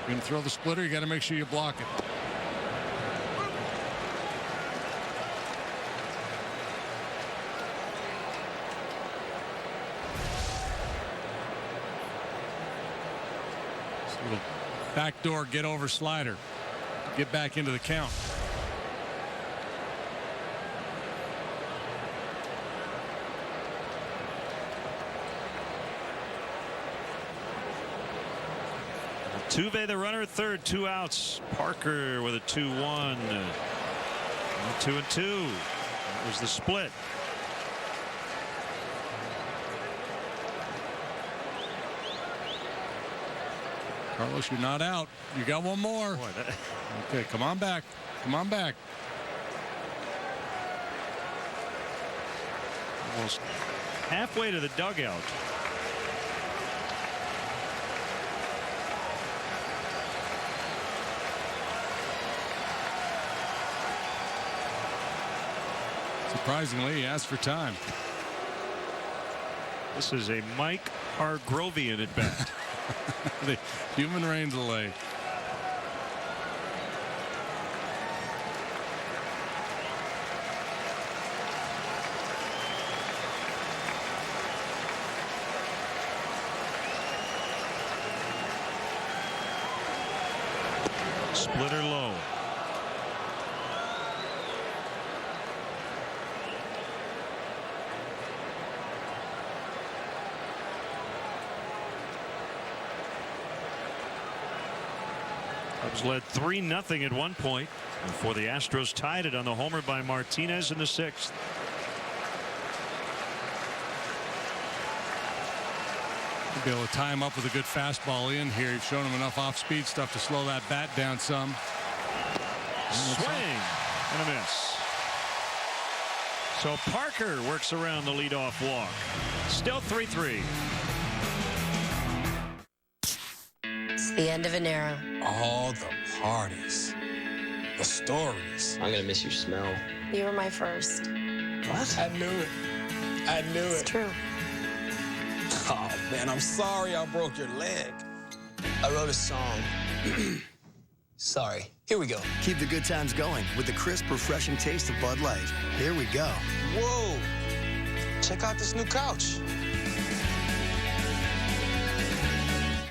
You're going to throw the splitter, you got to make sure you block it. Backdoor get over slider. Get back into the count. Tuve the runner at third, 2 outs. Parker with a 2-1. 2-2. That was the split. Carlos, you're not out. You got one more. Boy, okay, come on back. Come on back. Almost halfway to the dugout. Surprisingly, he asked for time. This is a Mike Hargrovian at bat. The human rain delay. Splitter low. Cubs led 3-0 at one point before the Astros tied it on the homer by Martinez in the 6th. Be able to tie him up with a good fastball in here. You've shown him enough off-speed stuff to slow that bat down some. Swing and a miss. So Parker works around the leadoff walk. Still 3-3. It's the end of an era. All the parties, the stories. I'm gonna miss your smell. You were my first. What? I knew it. I knew it. It's true. Oh, man, I'm sorry I broke your leg. I wrote a song. Sorry. Here we go. Keep the good times going with the crisp, refreshing taste of Bud Light. Here we go. Whoa. Check out this new couch.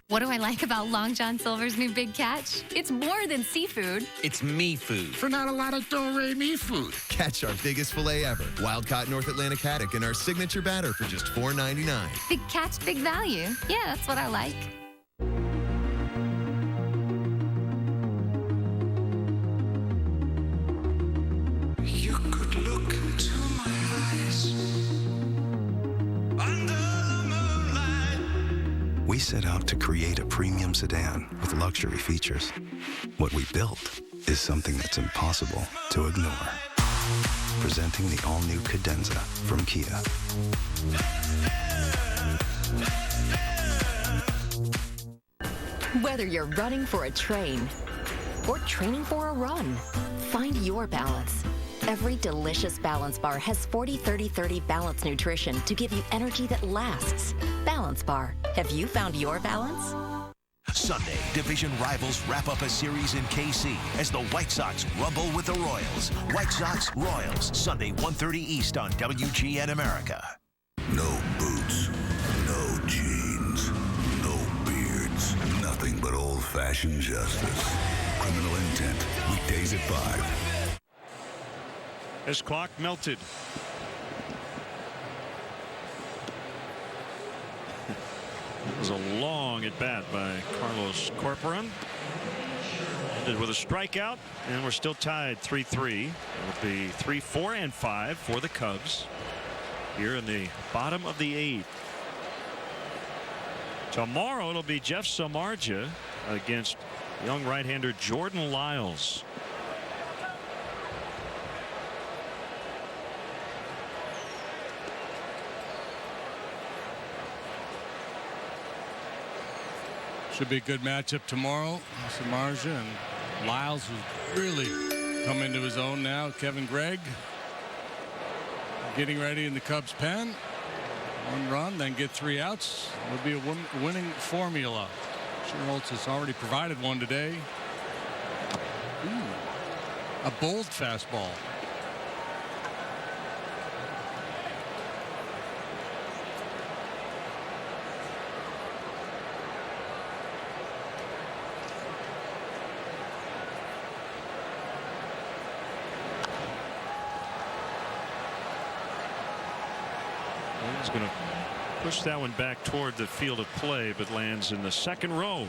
What do I like about Long John Silver's new Big Catch? It's more than seafood. It's me food. For not a lot of do-re-mi food. Catch our biggest filet ever. Wild-caught North Atlantic haddock in our signature batter for just $4.99. Big catch, big value. Yeah, that's what I like. You could look into my eyes. Under the moonlight. We set out to create a premium sedan with luxury features. What we built is something that's impossible to ignore. Presenting the all-new Cadenza from Kia. Whether you're running for a train or training for a run, find your balance. Every delicious Balance Bar has 40-30-30 balance nutrition to give you energy that lasts. Balance Bar. Have you found your balance? Sunday, division rivals wrap up a series in KC as the White Sox rumble with the Royals. White Sox Royals, Sunday 1:30 East on WGN America. No boots, no jeans, no beards, nothing but old-fashioned justice. Criminal Intent, weekdays at 5. As clock melted. It was a long at bat by Carlos Corporan. Ended with a strikeout, and we're still tied 3-3. It'll be 3, 4, and 5 for the Cubs here in the bottom of the 8th. Tomorrow it'll be Jeff Samardzija against young right-hander Jordan Lyles. Should be a good matchup tomorrow. Samardzija and Lyles, who's really come into his own now. Kevin Gregg getting ready in the Cubs pen. 1 run, then get 3 outs. Would be a winning formula. Schultz has already provided one today. Ooh, a bold fastball. He's going to push that one back toward the field of play, but lands in the second row.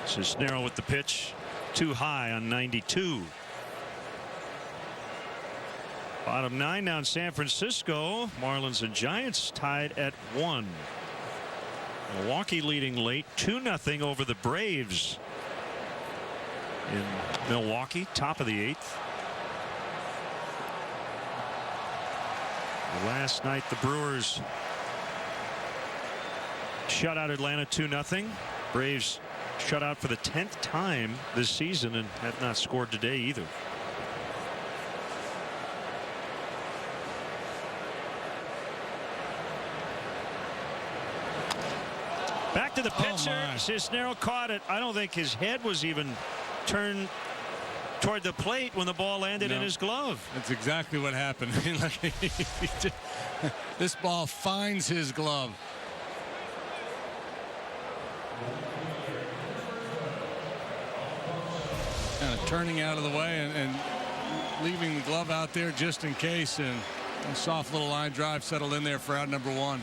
Cisnero with the pitch, too high on 92. Bottom 9 now in San Francisco. Marlins and Giants tied at 1. Milwaukee leading late 2-0 over the Braves in Milwaukee, top of the 8th. Last night the Brewers shut out Atlanta 2-0. Braves shut out for the 10th time this season and have not scored today either. Back to the pitcher. Cisnero caught it. I don't think his head was even turned toward the plate when the ball landed in his glove. That's exactly what happened. This ball finds his glove. Kind of turning out of the way and leaving the glove out there just in case, and a soft little line drive settled in there for out number 1.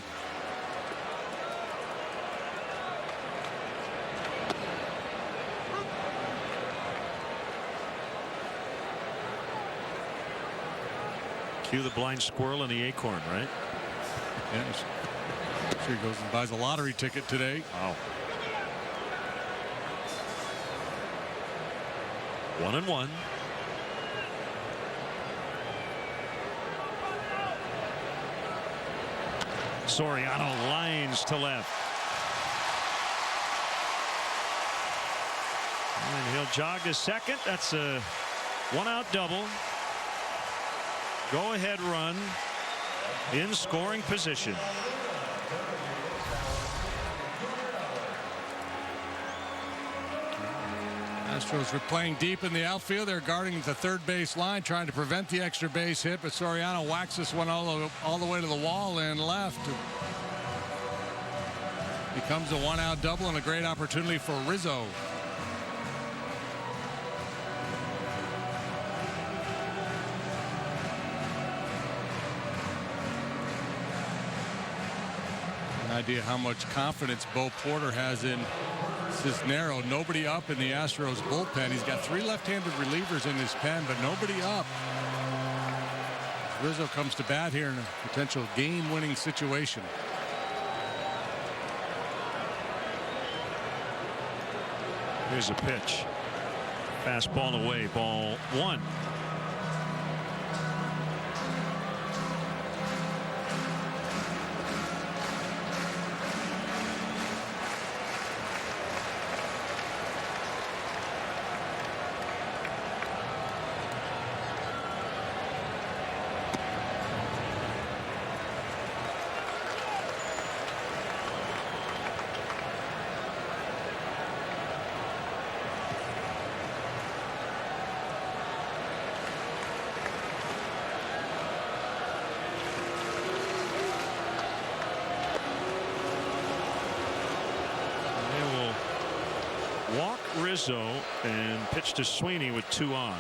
Cue the blind squirrel and the acorn, right? Yeah, sure he goes and buys a lottery ticket today. Wow. 1-1. Soriano lines to left. And he'll jog to second. That's a 1-out double. Go ahead run in scoring position. Astros were playing deep in the outfield. They're guarding the third base line, trying to prevent the extra base hit, but Soriano whacks this one all the way to the wall and left. Becomes a 1-out double and a great opportunity for Rizzo. Idea how much confidence Bo Porter has in Cisnero. Nobody up in the Astros bullpen. He's got 3 left-handed relievers in his pen, but nobody up. Rizzo comes to bat here in a potential game-winning situation. Here's a pitch. Fastball away. Ball 1. Rizzo and pitch to Sweeney with 2 on.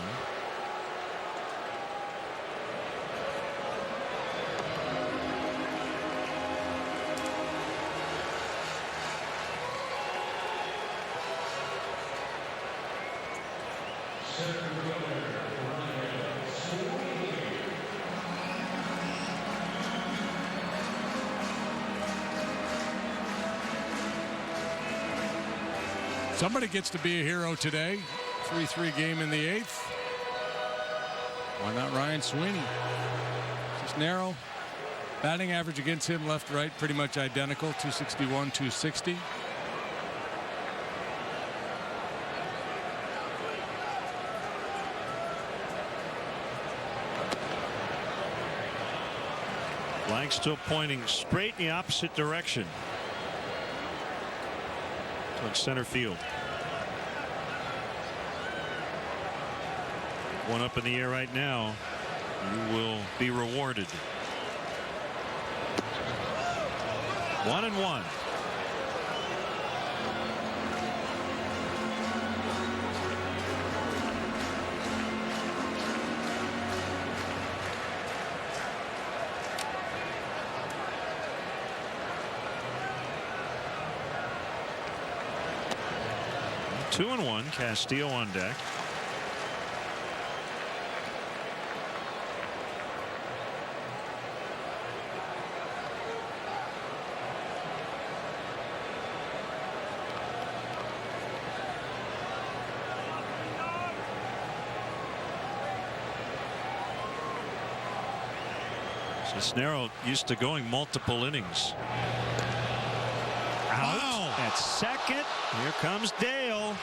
Somebody gets to be a hero today. 3-3 game in the 8th. Why not Ryan Sweeney? Just narrow. Batting average against him, left, right, pretty much identical. 261, 260. Flag still pointing straight in the opposite direction. Towards center field. One up in the air right now. You will be rewarded. 1-1. Two and one. Castillo on deck. Cisnero used to going multiple innings. Out. Wow. At second. Here comes Dale.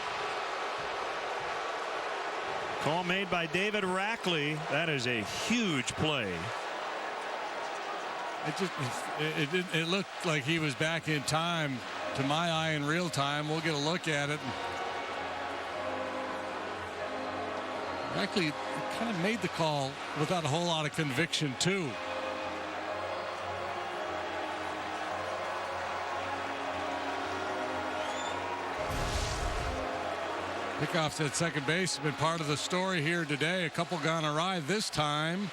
Call made by David Rackley. That is a huge play. It looked like he was back in time. To my eye, in real time. We'll get a look at it. Rackley kind of made the call without a whole lot of conviction too. Pickoffs at second base have been part of the story here today. A couple gone awry this time.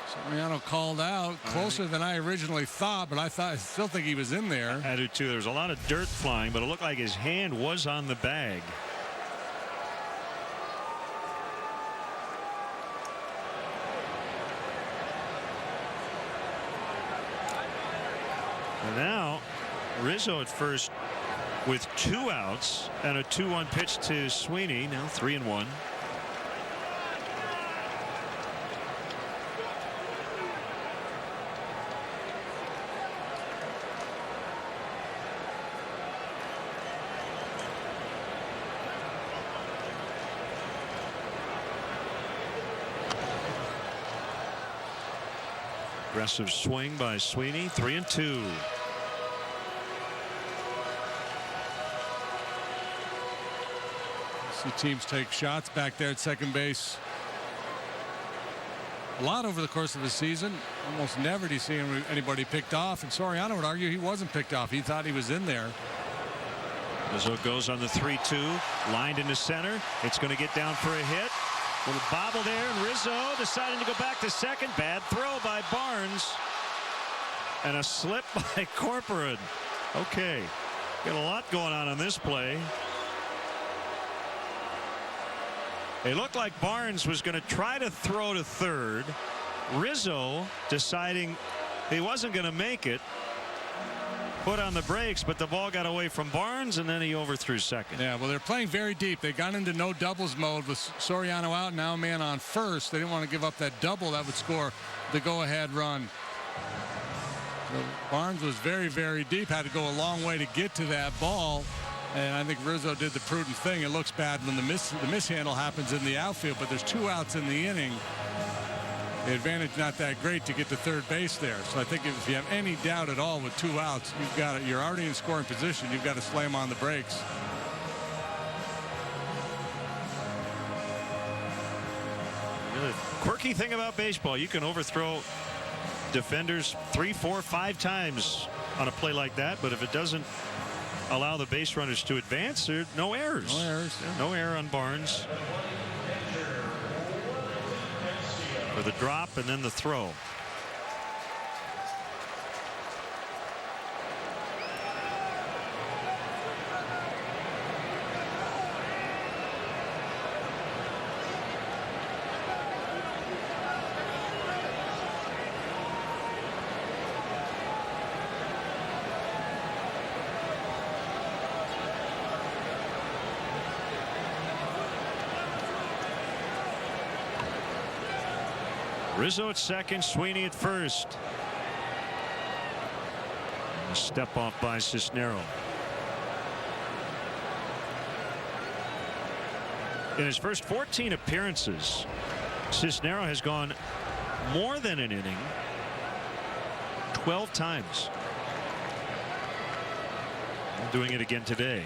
Soriano called out closer than I originally thought, but I still think he was in there. I do too. There was a lot of dirt flying, but it looked like his hand was on the bag. And now Rizzo at first with 2 outs and a 2-1 pitch to Sweeney. Now 3-1. Aggressive swing by Sweeney. 3-2. See teams take shots back there at second base. A lot over the course of the season. Almost never do you see anybody picked off. And Soriano would argue he wasn't picked off. He thought he was in there. Rizzo goes on the 3-2. Lined into center. It's going to get down for a hit. Little bobble there, and Rizzo deciding to go back to second. Bad throw by Barnes. And a slip by Corcoran. Okay. Got a lot going on this play. It looked like Barnes was going to try to throw to third. Rizzo deciding he wasn't going to make it. Put on the brakes, but the ball got away from Barnes, and then he overthrew second. Yeah, well, they're playing very deep. They got into no doubles mode with Soriano out, now a man on first. They didn't want to give up that double that would score the go-ahead run. So Barnes was very, very deep, had to go a long way to get to that ball. And I think Rizzo did the prudent thing. It looks bad when the mishandle happens in the outfield, but there's 2 outs in the inning. The advantage not that great to get to third base there. So I think if you have any doubt at all with 2 outs, you're already in scoring position. You've got to slam on the brakes. The quirky thing about baseball, you can overthrow defenders 3, 4, 5 times on a play like that, but if it doesn't allow the base runners to advance, there are no errors. No errors. Yeah, no error on Barnes. For the drop and then the throw. Rizzo at second, Sweeney at first. A step off by Cisnero. In his first 14 appearances, Cisnero has gone more than an inning 12 times. Doing it again today.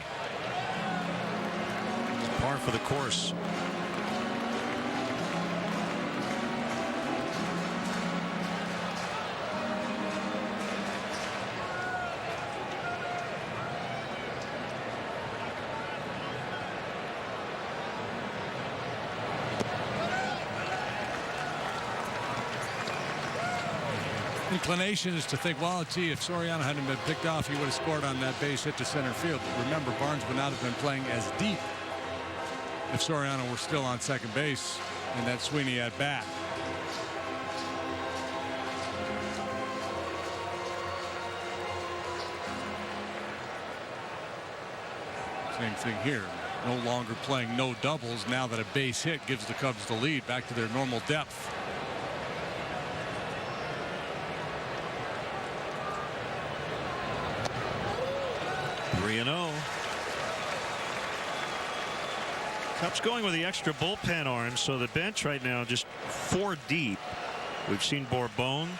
Par for the course. Inclination is to think, well, gee, if Soriano hadn't been picked off, he would have scored on that base hit to center field. But remember, Barnes would not have been playing as deep if Soriano were still on second base and that Sweeney at bat. Same thing here. No longer playing no doubles now that a base hit gives the Cubs the lead back to their normal depth. Cubs going with the extra bullpen arm, so the bench right now just 4 deep. We've seen Bourbon.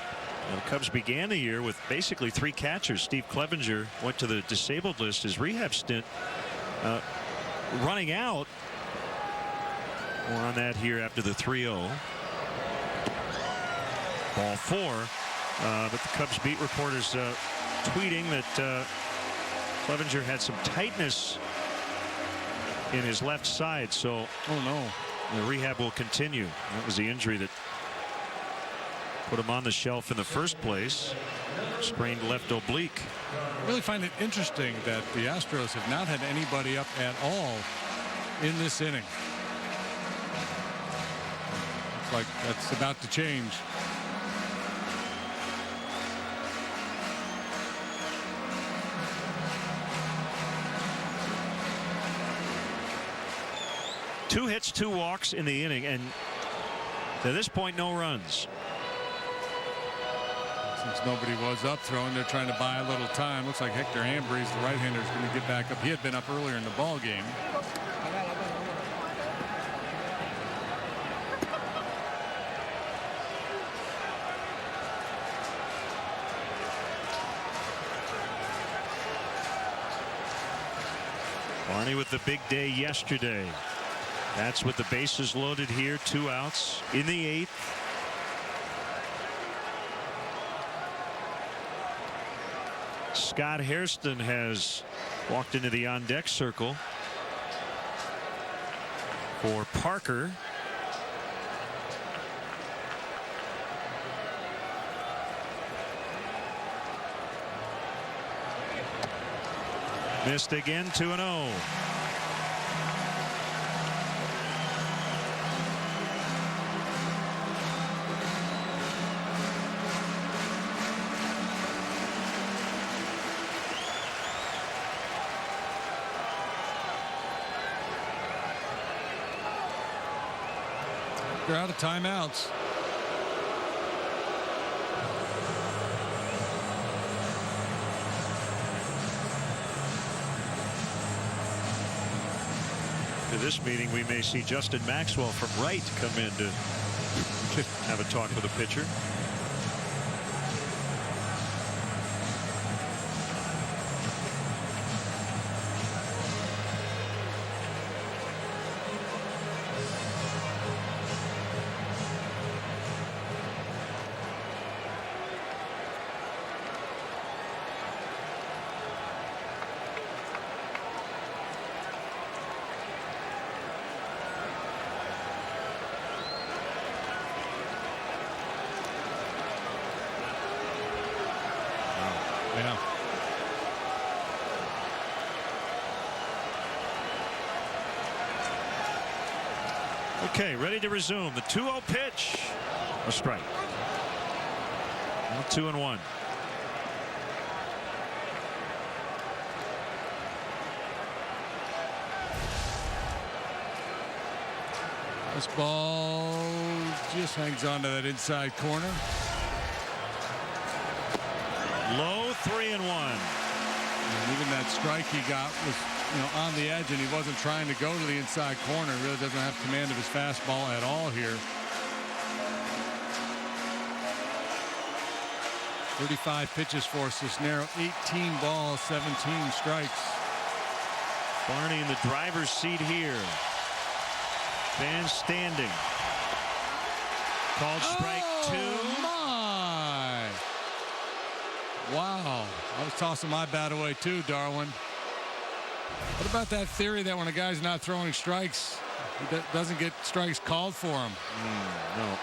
The Cubs began the year with basically 3 catchers. Steve Clevenger went to the disabled list, his rehab stint running out. More on that here after the 3-0. Ball 4. But the Cubs beat reporters tweeting that Clevenger had some tightness in his left side, so the rehab will continue. That was the injury that put him on the shelf in the first place. Sprained left oblique. I really find it interesting that the Astros have not had anybody up at all in this inning. Looks like that's about to change. Two hits, 2 walks in the inning, and to this point, no runs. Since nobody was up throwing, they're trying to buy a little time. Looks like Hector Ambrose, the right-hander, is going to get back up. He had been up earlier in the ball game. Barney with the big day yesterday. That's with the bases loaded here. 2 outs in the 8th. Scott Hairston has walked into the on-deck circle for Parker. Missed again, 2-0. They're out of timeouts. To this meeting, we may see Justin Maxwell from right come in to have a talk with the pitcher. Yeah. Okay, ready to resume. The 2-0 pitch. A strike. 2-1. This ball just hangs on to that inside corner. Low 3-1. And even that strike he got was, on the edge, and he wasn't trying to go to the inside corner. He really doesn't have command of his fastball at all here. 35 pitches for Cisnero, 18 balls, 17 strikes. Barney in the driver's seat here. Fans standing. Called strike 2. My! Wow. I was tossing my bat away too, Darwin. What about that theory that when a guy's not throwing strikes, he doesn't get strikes called for him? No.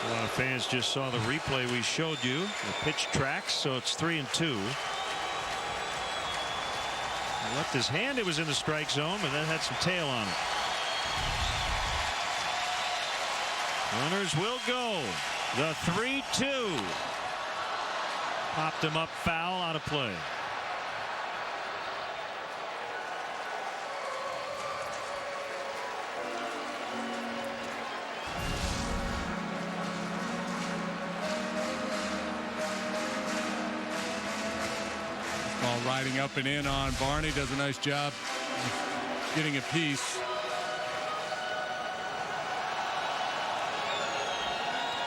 A lot of fans just saw the replay we showed you. The pitch tracks, so it's 3-2. He left his hand. It was in the strike zone, but that had some tail on it. Runners will go. The 3-2. Popped him up, foul, out of play. Ball riding up and in on Barney. Does a nice job getting a piece.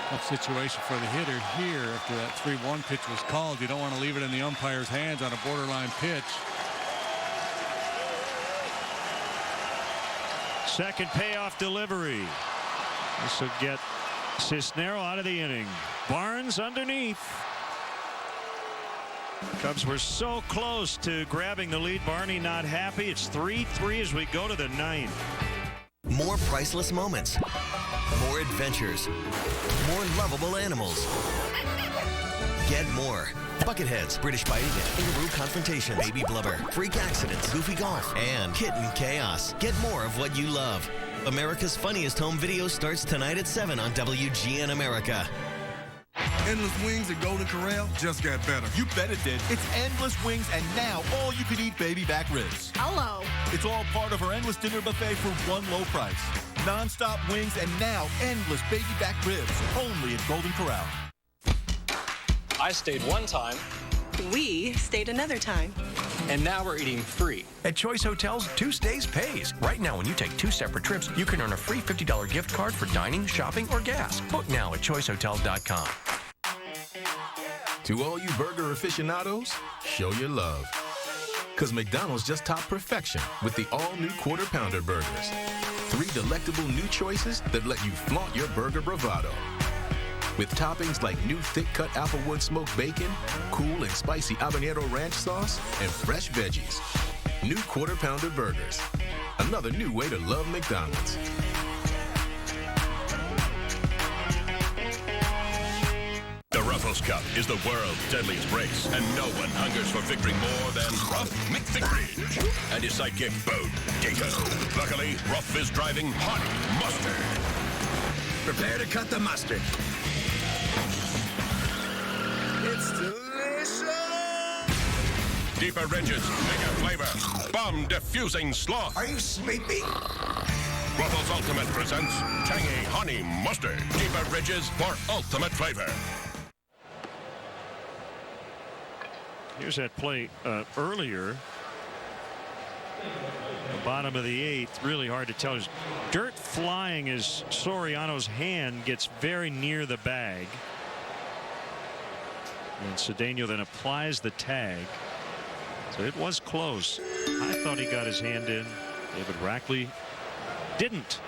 Tough situation for the hitter here after that 3-1 pitch was called. You don't want to leave it in the umpire's hands on a borderline pitch. Second payoff delivery. This will get Cisnero out of the inning. Barnes underneath. Cubs were so close to grabbing the lead. Barney not happy. It's 3-3 as we go to the 9th. More priceless moments. More adventures. More lovable animals. Get more. Bucketheads, British Biting It, Kangaroo Confrontation, Baby Blubber, Freak Accidents, Goofy Golf, and Kitten Chaos. Get more of what you love. America's Funniest Home Video starts tonight at 7 on WGN America. Endless Wings at Golden Corral just got better. You bet it did. It's Endless Wings, and now all you can eat baby back ribs. Hello. It's all part of our endless dinner buffet for one low price. Non-stop wings, and now endless baby back ribs, only at Golden Corral. I stayed one time. We stayed another time. And now we're eating free. At Choice Hotels, 2 stays pays. Right now, when you take 2 separate trips, you can earn a free $50 gift card for dining, shopping, or gas. Book now at choicehotels.com. To all you burger aficionados, show your love. Because McDonald's just topped perfection with the all-new Quarter Pounder burgers. 3 delectable new choices that let you flaunt your burger bravado. With toppings like new thick-cut Applewood smoked bacon, cool and spicy habanero ranch sauce, and fresh veggies. New Quarter Pounder burgers. Another new way to love McDonald's. The Ruffles Cup is the world's deadliest race, and no one hungers for victory more than Ruff McVictory and his sidekick, Bo Dingo. Luckily, Ruff is driving Honey Mustard. Prepare to cut the mustard. It's delicious! Deeper ridges, bigger flavor, bomb-diffusing sloth. Are you sleepy? Ruffles Ultimate presents Tangy Honey Mustard. Deeper ridges for ultimate flavor. Here's that play earlier. The bottom of the 8th, really hard to tell. There's dirt flying as Soriano's hand gets very near the bag. And Cedeno then applies the tag. So it was close. I thought he got his hand in. David Rackley didn't.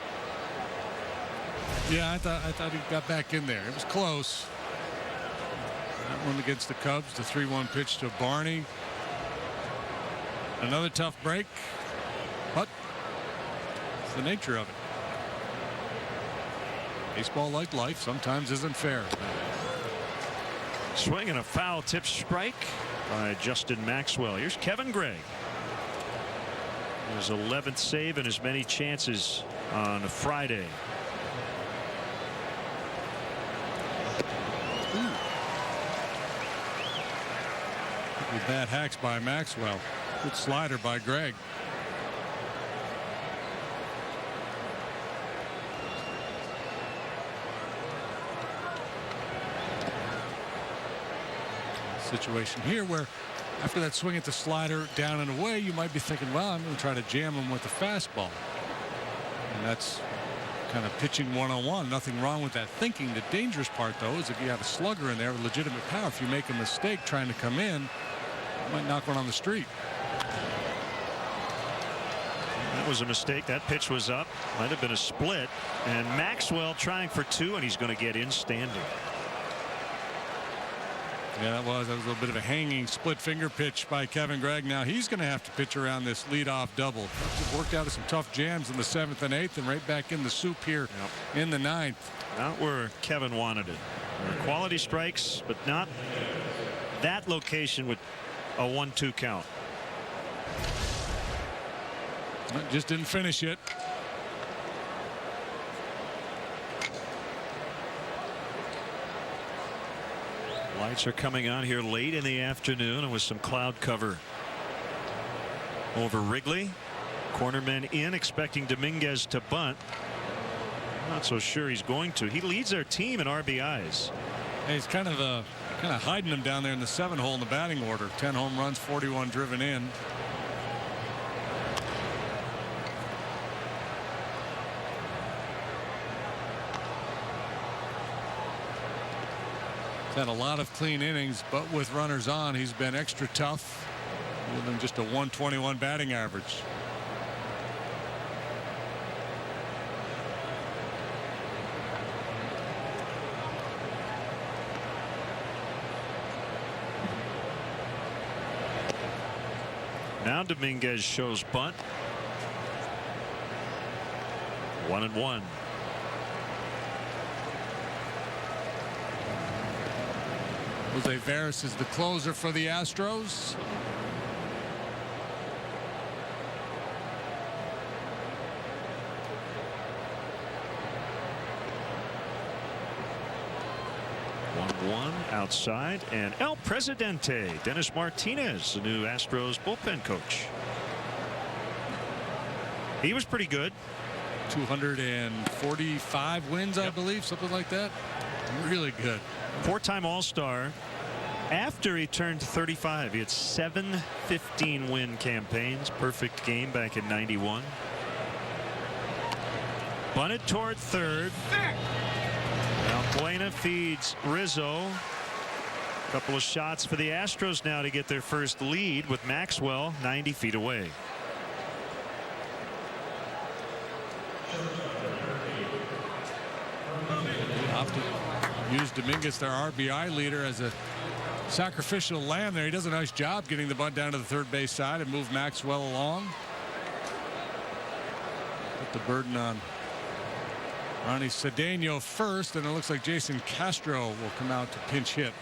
Yeah, I thought he got back in there. It was close. That one against the Cubs, the 3-1 pitch to Barney. Another tough break, but it's the nature of it. Baseball, like life, sometimes isn't fair. Swing and a foul tip strike by Justin Maxwell. Here's Kevin Gray. His 11th save and as many chances on Friday. Bad hacks by Maxwell. Good slider by Greg. Situation here where after that swing at the slider down and away, you might be thinking, well, I'm going to try to jam him with the fastball. And that's kind of pitching 101. Nothing wrong with that thinking. The dangerous part, though, is if you have a slugger in there with legitimate power, if you make a mistake trying to come in, you might knock one on the street. That was a mistake. That pitch was up. Might have been a split. And Maxwell trying for 2, and he's going to get in standing. Yeah, that was a little bit of a hanging split finger pitch by Kevin Gregg. Now he's going to have to pitch around this leadoff double. Worked out of some tough jams in the 7th and 8th, and right back in the soup here in the 9th. Not where Kevin wanted it. Quality strikes, but not that location with a 1-2 count. Just didn't finish it. Lights are coming on here late in the afternoon, and with some cloud cover over Wrigley. Cornermen in, expecting Dominguez to bunt. Not so sure he's going to. He leads their team in RBIs. Hey, he's kind of hiding them down there in the 7 hole in the batting order. 10 home runs, 41 driven in. He's had a lot of clean innings, but with runners on, he's been extra tough. More than just a 121 batting average. Now Dominguez shows bunt. 1-1. Jose Veras is the closer for the Astros. Outside, and El Presidente, Dennis Martinez, the new Astros bullpen coach. He was pretty good. 245 wins, I believe, something like that. Really good. 4-time All-Star. After he turned 35, he had 7 15-win campaigns. Perfect game back in '91. Bunted toward third. Buena feeds Rizzo. Couple of shots for the Astros now to get their first lead, with Maxwell 90 feet away. They often use Dominguez, their RBI leader, as a sacrificial lamb there. He does a nice job getting the bunt down to the third base side and move Maxwell along. Put the burden on Ronnie Cedeno first, and it looks like Jason Castro will come out to pinch hit.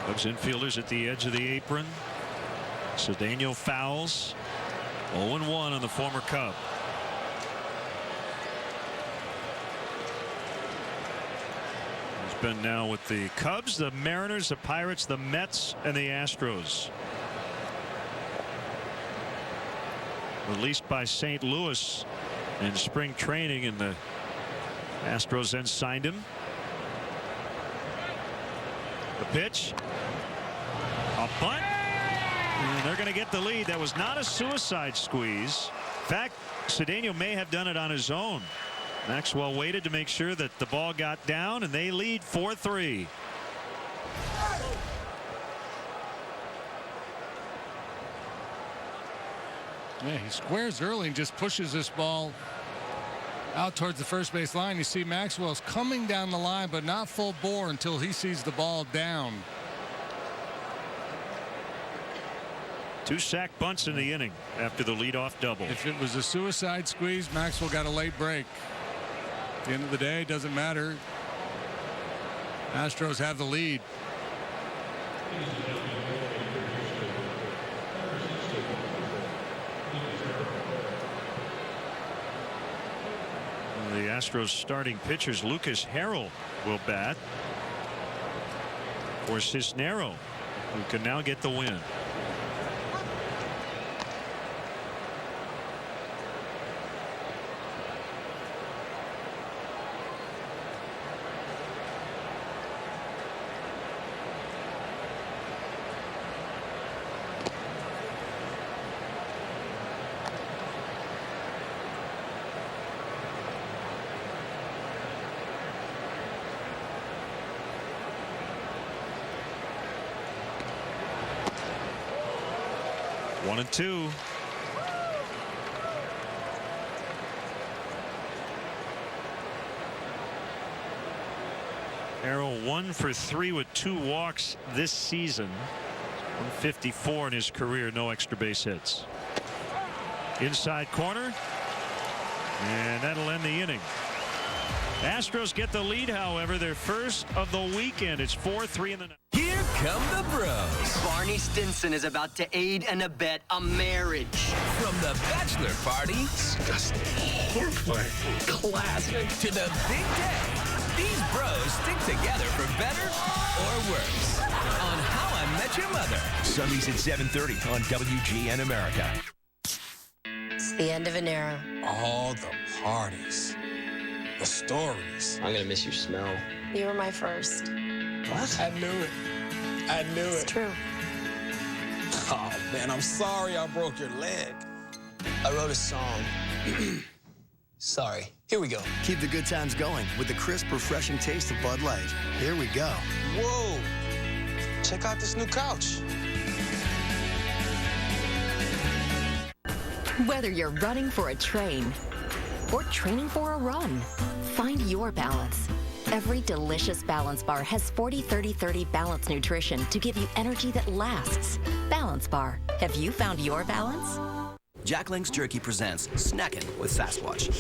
Cubs infielders at the edge of the apron. Cedeno fouls. 0-1 on the former Cub. He's been now with the Cubs, the Mariners, the Pirates, the Mets, and the Astros. Released by St. Louis in spring training, and the Astros then signed him. The pitch. A bunt. And they're going to get the lead. That was not a suicide squeeze. In fact, Cedeno may have done it on his own. Maxwell waited to make sure that the ball got down, and they lead 4-3. Yeah, he squares early and just pushes this ball out towards the first base line. You see Maxwell's coming down the line, but not full bore until he sees the ball down. 2 sack bunts in the inning after the leadoff double. If it was a suicide squeeze, Maxwell got a late break. At the end of the day, it doesn't matter. Astros have the lead. The Astros starting pitchers, Lucas Harrell will bat. for Cisnero, who can now get the win. One and two. Arrow 1 for 3 with 2 walks this season. 154 in his career, no extra base hits. Inside corner, and that'll end the inning. Astros get the lead, however, their first of the weekend. It's 4-3 in the ninth. Here come the bros. Barney Stinson is about to aid and abet a marriage. From the bachelor party, disgusting, horrifying, classic, to the big day. These bros stick together for better or worse. On How I Met Your Mother. Sundays at 7:30 on WGN America. It's the end of an era. All the parties. The stories. I'm gonna miss your smell. You were my first. What? I knew it. I knew it. It's true. Oh, man, I'm sorry I broke your leg. I wrote a song. Sorry. Here we go. Keep the good times going with the crisp, refreshing taste of Bud Light. Here we go. Whoa. Check out this new couch. Whether you're running for a train or training for a run, find your balance. Every delicious Balance Bar has 40-30-30 balance nutrition to give you energy that lasts. Balance Bar. Have you found your balance? Jack Link's Jerky presents Snackin' with Sasquatch.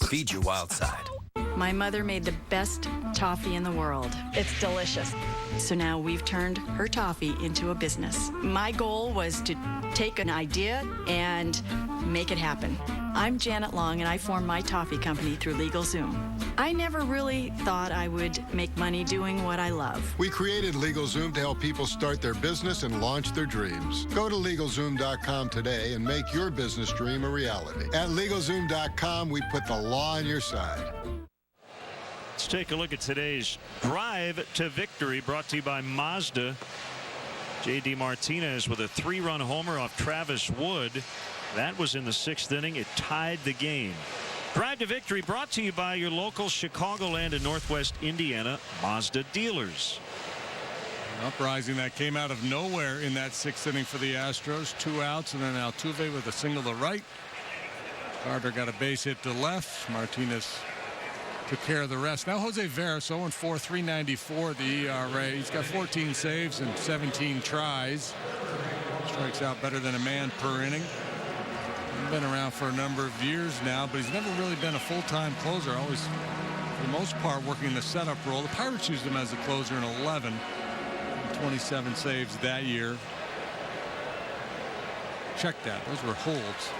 Feed your wild side. My mother made the best toffee in the world. It's delicious. So now we've turned her toffee into a business. My goal was to take an idea and make it happen. I'm Janet Long, and I formed my toffee company through LegalZoom. I never really thought I would make money doing what I love. We created LegalZoom to help people start their business and launch their dreams. Go to LegalZoom.com today and make your business dream a reality. At LegalZoom.com, we put the law on your side. Let's take a look at today's drive to victory, brought to you by Mazda. J.D. Martinez with a 3-run homer off Travis Wood. That was in the 6th inning. It tied the game. Drive to victory brought to you by your local Chicagoland and Northwest Indiana Mazda dealers. An uprising that came out of nowhere in that 6th inning for the Astros. 2 outs, and then Altuve with a single to right. Carter got a base hit to left. Martinez took care of the rest. Now Jose Veras 0-4, 394 the ERA. He's got 14 saves and 17 tries. Strikes out better than a man per inning. He's been around for a number of years now, but he's never really been a full-time closer. Always, for the most part, working the setup role. The Pirates used him as a closer in 11. 27 saves that year. Check that. Those were holds.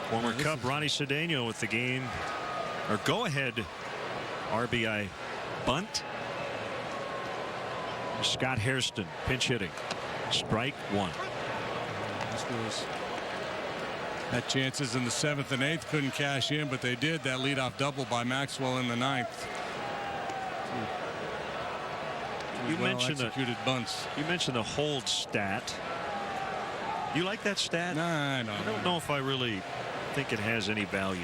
Former Cub Ronnie Cedeno with the game, or go-ahead RBI bunt. Scott Hairston pinch hitting. Strike 1. Astros had chances in the 7th and 8th, couldn't cash in, but they did. That leadoff double by Maxwell in the 9th. You mentioned executed bunts. You mentioned the hold stat. You like that stat? Nah, I don't know if I really think it has any value.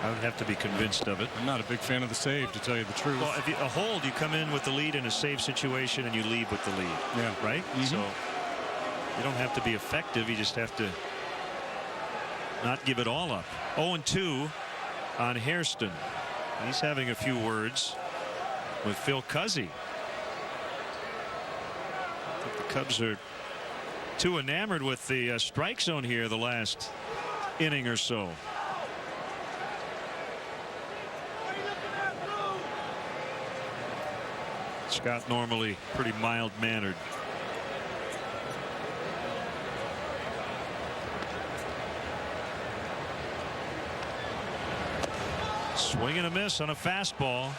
I would have to be convinced of it. I'm not a big fan of the save, to tell you the truth. Well, if a hold, you come in with the lead in a save situation and you leave with the lead. Yeah. Right? So you don't have to be effective. You just have to not give it all up. 0-2 on Hairston. He's having a few words with Phil Cuzzy. I think the Cubs are too enamored with the strike zone here the last inning or so. Scott normally pretty mild-mannered. Swing and a miss on a fastball.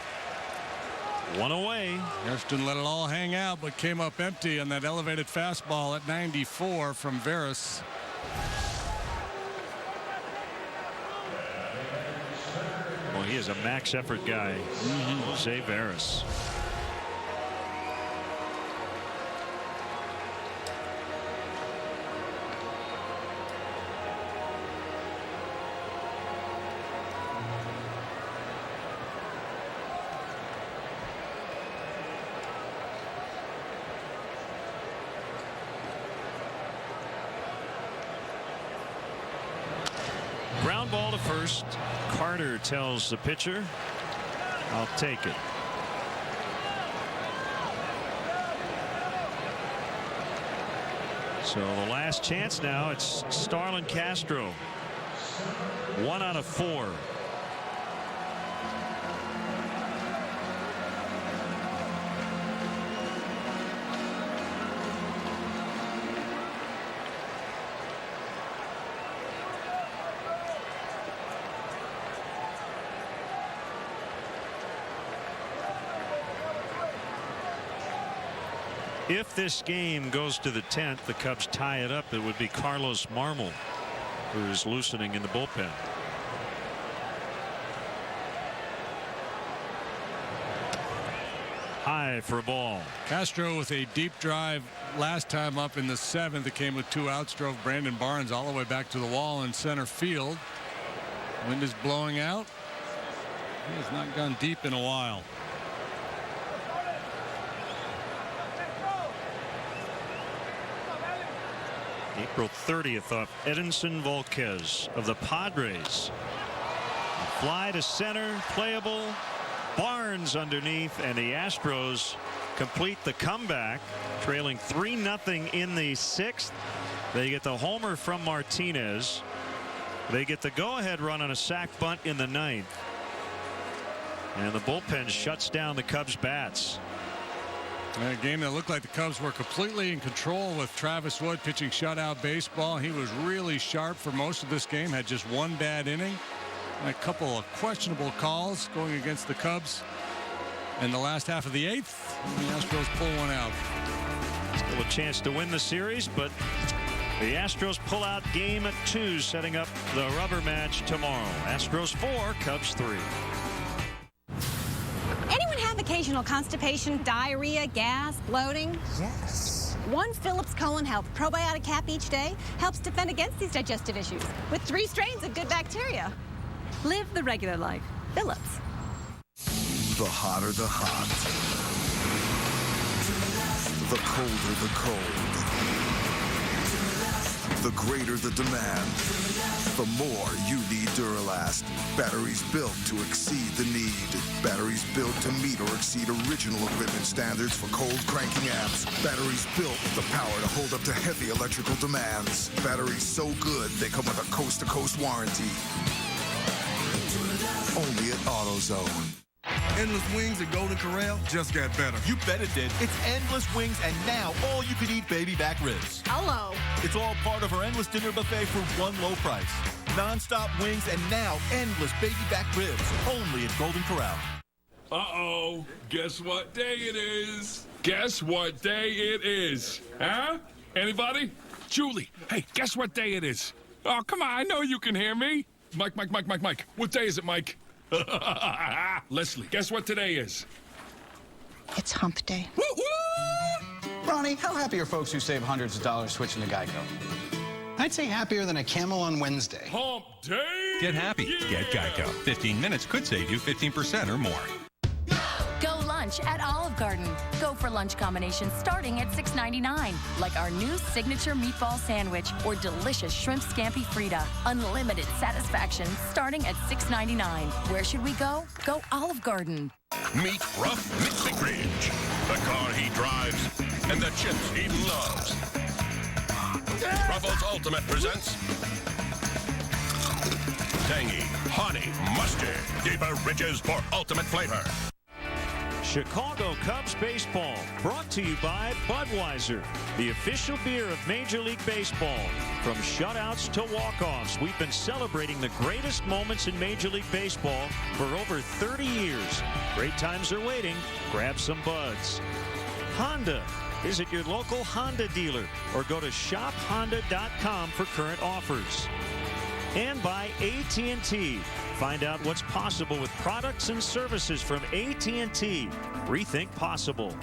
One away. Hairston let it all hang out, but came up empty on that elevated fastball at 94 from Veras. Well, he is a max effort guy. Jose Veras. Ground ball to first. Carter tells the pitcher, "I'll take it." So the last chance now, it's Starlin Castro. 1 out of 4. If this game goes to the 10th, the Cubs tie it up, it would be Carlos Marmol who is loosening in the bullpen. High for a ball. Castro with a deep drive last time up in the 7th. It came with 2 outs, drove Brandon Barnes all the way back to the wall in center field. Wind is blowing out. He has not gone deep in a while. April 30th off Edinson Volquez of the Padres. A fly to center, playable. Barnes underneath, and the Astros complete the comeback, trailing 3-0 in the 6th. They get the homer from Martinez. They get the go-ahead run on a sac bunt in the 9th. And the bullpen shuts down the Cubs bats. A game that looked like the Cubs were completely in control with Travis Wood pitching shutout baseball. He was really sharp for most of this game, had just 1 bad inning. And a couple of questionable calls going against the Cubs in the last half of the 8th. And the Astros pull one out. Still a chance to win the series, but the Astros pull out game 2, setting up the rubber match tomorrow. Astros 4, Cubs 3. Anyone have occasional constipation, diarrhea, gas, bloating? Yes. One Phillips Colon Health probiotic cap each day helps defend against these digestive issues with 3 strains of good bacteria. Live the regular life. Phillips. The hotter the hot. The colder the cold. The greater the demand. The more you need Duralast. Batteries built to exceed the need. Batteries built to meet or exceed original equipment standards for cold cranking amps. Batteries built with the power to hold up to heavy electrical demands. Batteries so good they come with a coast-to-coast warranty. Only at AutoZone. Endless Wings at Golden Corral just got better. You bet it did. It's Endless Wings and now all you can eat baby back ribs. Hello. It's all part of our endless dinner buffet for one low price. Non-stop wings and now endless baby back ribs. Only at Golden Corral. Uh-oh. Guess what day it is? Guess what day it is? Huh? Anybody? Julie. Hey, guess what day it is? Oh, come on. I know you can hear me. Mike. What day is it, Mike? Leslie, guess what today is? It's hump day. Woo-woo! Ronnie, how happy are folks who save hundreds of dollars switching to Geico? I'd say happier than a camel on Wednesday. Hump day! Get happy. Get Geico. 15 minutes could save you 15% or more. Go lunch at Olive Garden. Go for lunch combinations starting at $6.99, like our new signature meatball sandwich or delicious shrimp scampi frita. Unlimited satisfaction starting at $6.99. Where should we go? Go Olive Garden. Meet Rough McVickridge, the car he drives and the chips he loves. Ruffles Ultimate presents tangy, honey, mustard, deeper riches for ultimate flavor. Chicago Cubs baseball, brought to you by Budweiser, the official beer of Major League Baseball. From shutouts to walk-offs, we've been celebrating the greatest moments in Major League Baseball for over 30 years. Great times are waiting. Grab some buds. Honda. Visit your local Honda dealer or go to shophonda.com for current offers. And by AT&T. Find out what's possible with products and services from AT&T. Rethink possible.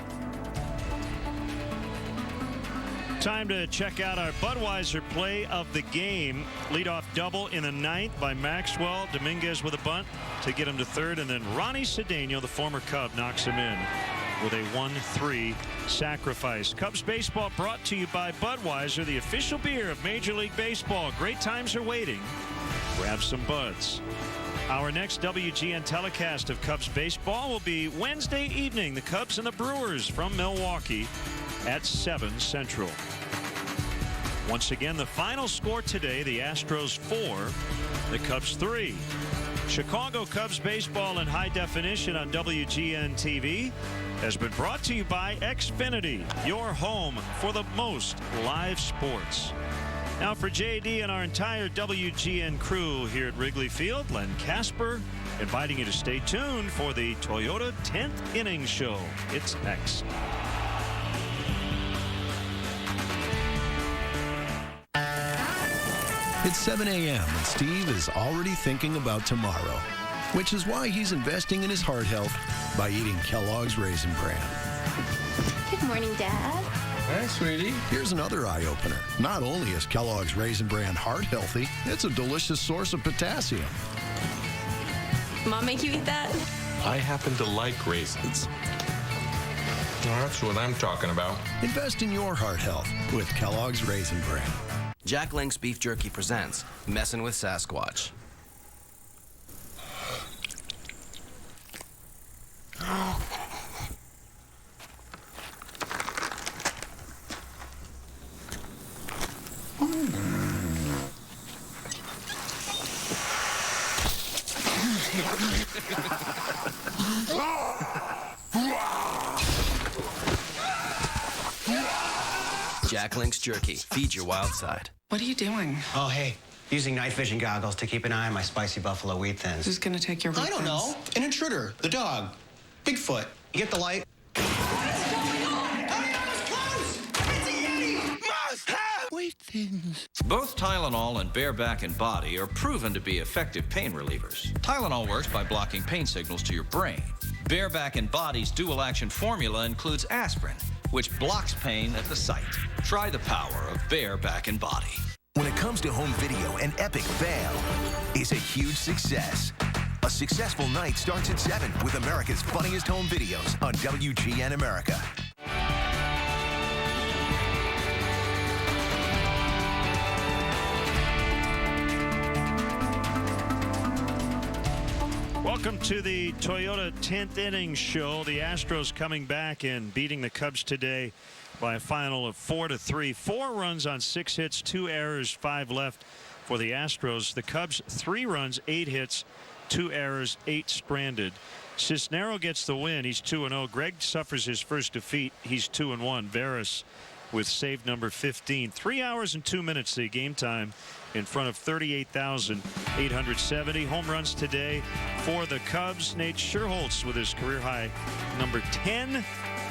Time to check out our Budweiser play of the game. Leadoff double in the ninth by Maxwell. Dominguez with a bunt to get him to third. And then Ronnie Cedeno, the former Cub, knocks him in with a 1-3 sacrifice. Cubs baseball brought to you by Budweiser, the official beer of Major League Baseball. Great times are waiting. Grab some buds. Our next WGN telecast of Cubs baseball will be Wednesday evening. The Cubs and the Brewers from Milwaukee at 7 Central. Once again, the final score today, the Astros 4, the Cubs 3. Chicago Cubs baseball in high definition on WGN TV has been brought to you by Xfinity, your home for the most live sports. Now for JD and our entire WGN crew here at Wrigley Field, Len Casper inviting you to stay tuned for the Toyota 10th Inning Show. It's next. It's 7 a.m. and Steve is already thinking about tomorrow, which is why he's investing in his heart health by eating Kellogg's Raisin Bran. Good morning, Dad. Hey, sweetie. Here's another eye-opener. Not only is Kellogg's Raisin Bran heart healthy, it's a delicious source of potassium. Mom make you eat that? I happen to like raisins. That's what I'm talking about. Invest in your heart health with Kellogg's Raisin Bran. Jack Link's Beef Jerky presents Messin' with Sasquatch. Jack Link's Jerky. Feed your wild side. What are you doing? Oh, hey. Using night vision goggles to keep an eye on my spicy buffalo wheat thins. Who's gonna take your wheat I don't know. An intruder. The dog. Bigfoot. You get the light? Both Tylenol and Bare Back and Body are proven to be effective pain relievers. Tylenol works by blocking pain signals to your brain. Bare Back and Body's dual-action formula includes aspirin, which blocks pain at the site. Try the power of Bare Back and Body. When it comes to home video, an epic fail is a huge success. A successful night starts at 7 with America's funniest home videos on WGN America. Welcome to the Toyota 10th Inning Show. The Astros coming back and beating the Cubs today by a final of 4-3. 4 runs on 6 hits, 2 errors, 5 left for the Astros. The Cubs 3 runs, 8 hits, 2 errors, 8 stranded. Cisnero gets the win. He's 2-0. Greg suffers his first defeat. He's 2-1. Veras with save number 15. 3 hours and 2 minutes the game time in front of 38,870. Home runs today for the Cubs. Nate Scherholtz with his career high number 10.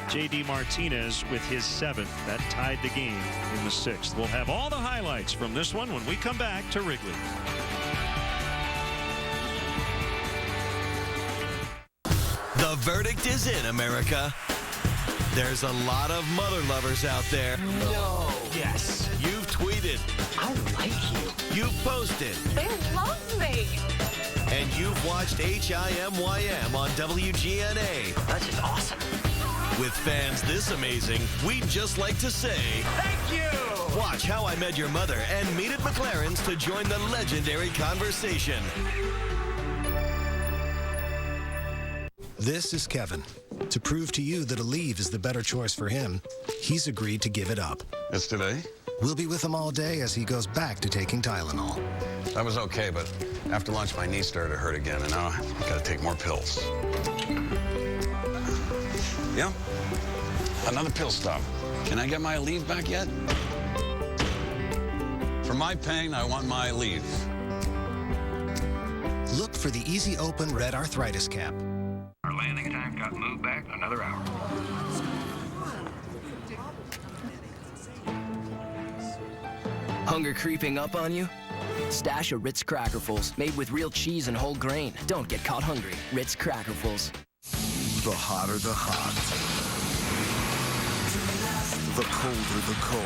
J.D. Martinez with his 7th. That tied the game in the 6th. We'll have all the highlights from this one when we come back to Wrigley. The verdict is in, America. There's a lot of mother lovers out there. No. Yes. You've tweeted. I like you. You've posted. They love me. And you've watched HIMYM on WGNA. That's just awesome. With fans this amazing, we'd just like to say... Thank you! Watch How I Met Your Mother and meet at McLaren's to join the legendary conversation. This is Kevin. To prove to you that Aleve is the better choice for him, he's agreed to give it up. It's today? We'll be with him all day as he goes back to taking Tylenol. That was okay, but after lunch, my knee started to hurt again, and now I gotta take more pills. Yeah? Another pill stop. Can I get my leave back yet? For my pain, I want my leave. Look for the Easy Open Red Arthritis Cap. Our landing time got moved back another hour. Hunger creeping up on you? Stash of Ritz Crackerfuls, made with real cheese and whole grain. Don't get caught hungry. Ritz Crackerfuls. The hotter the hot. The colder the cold.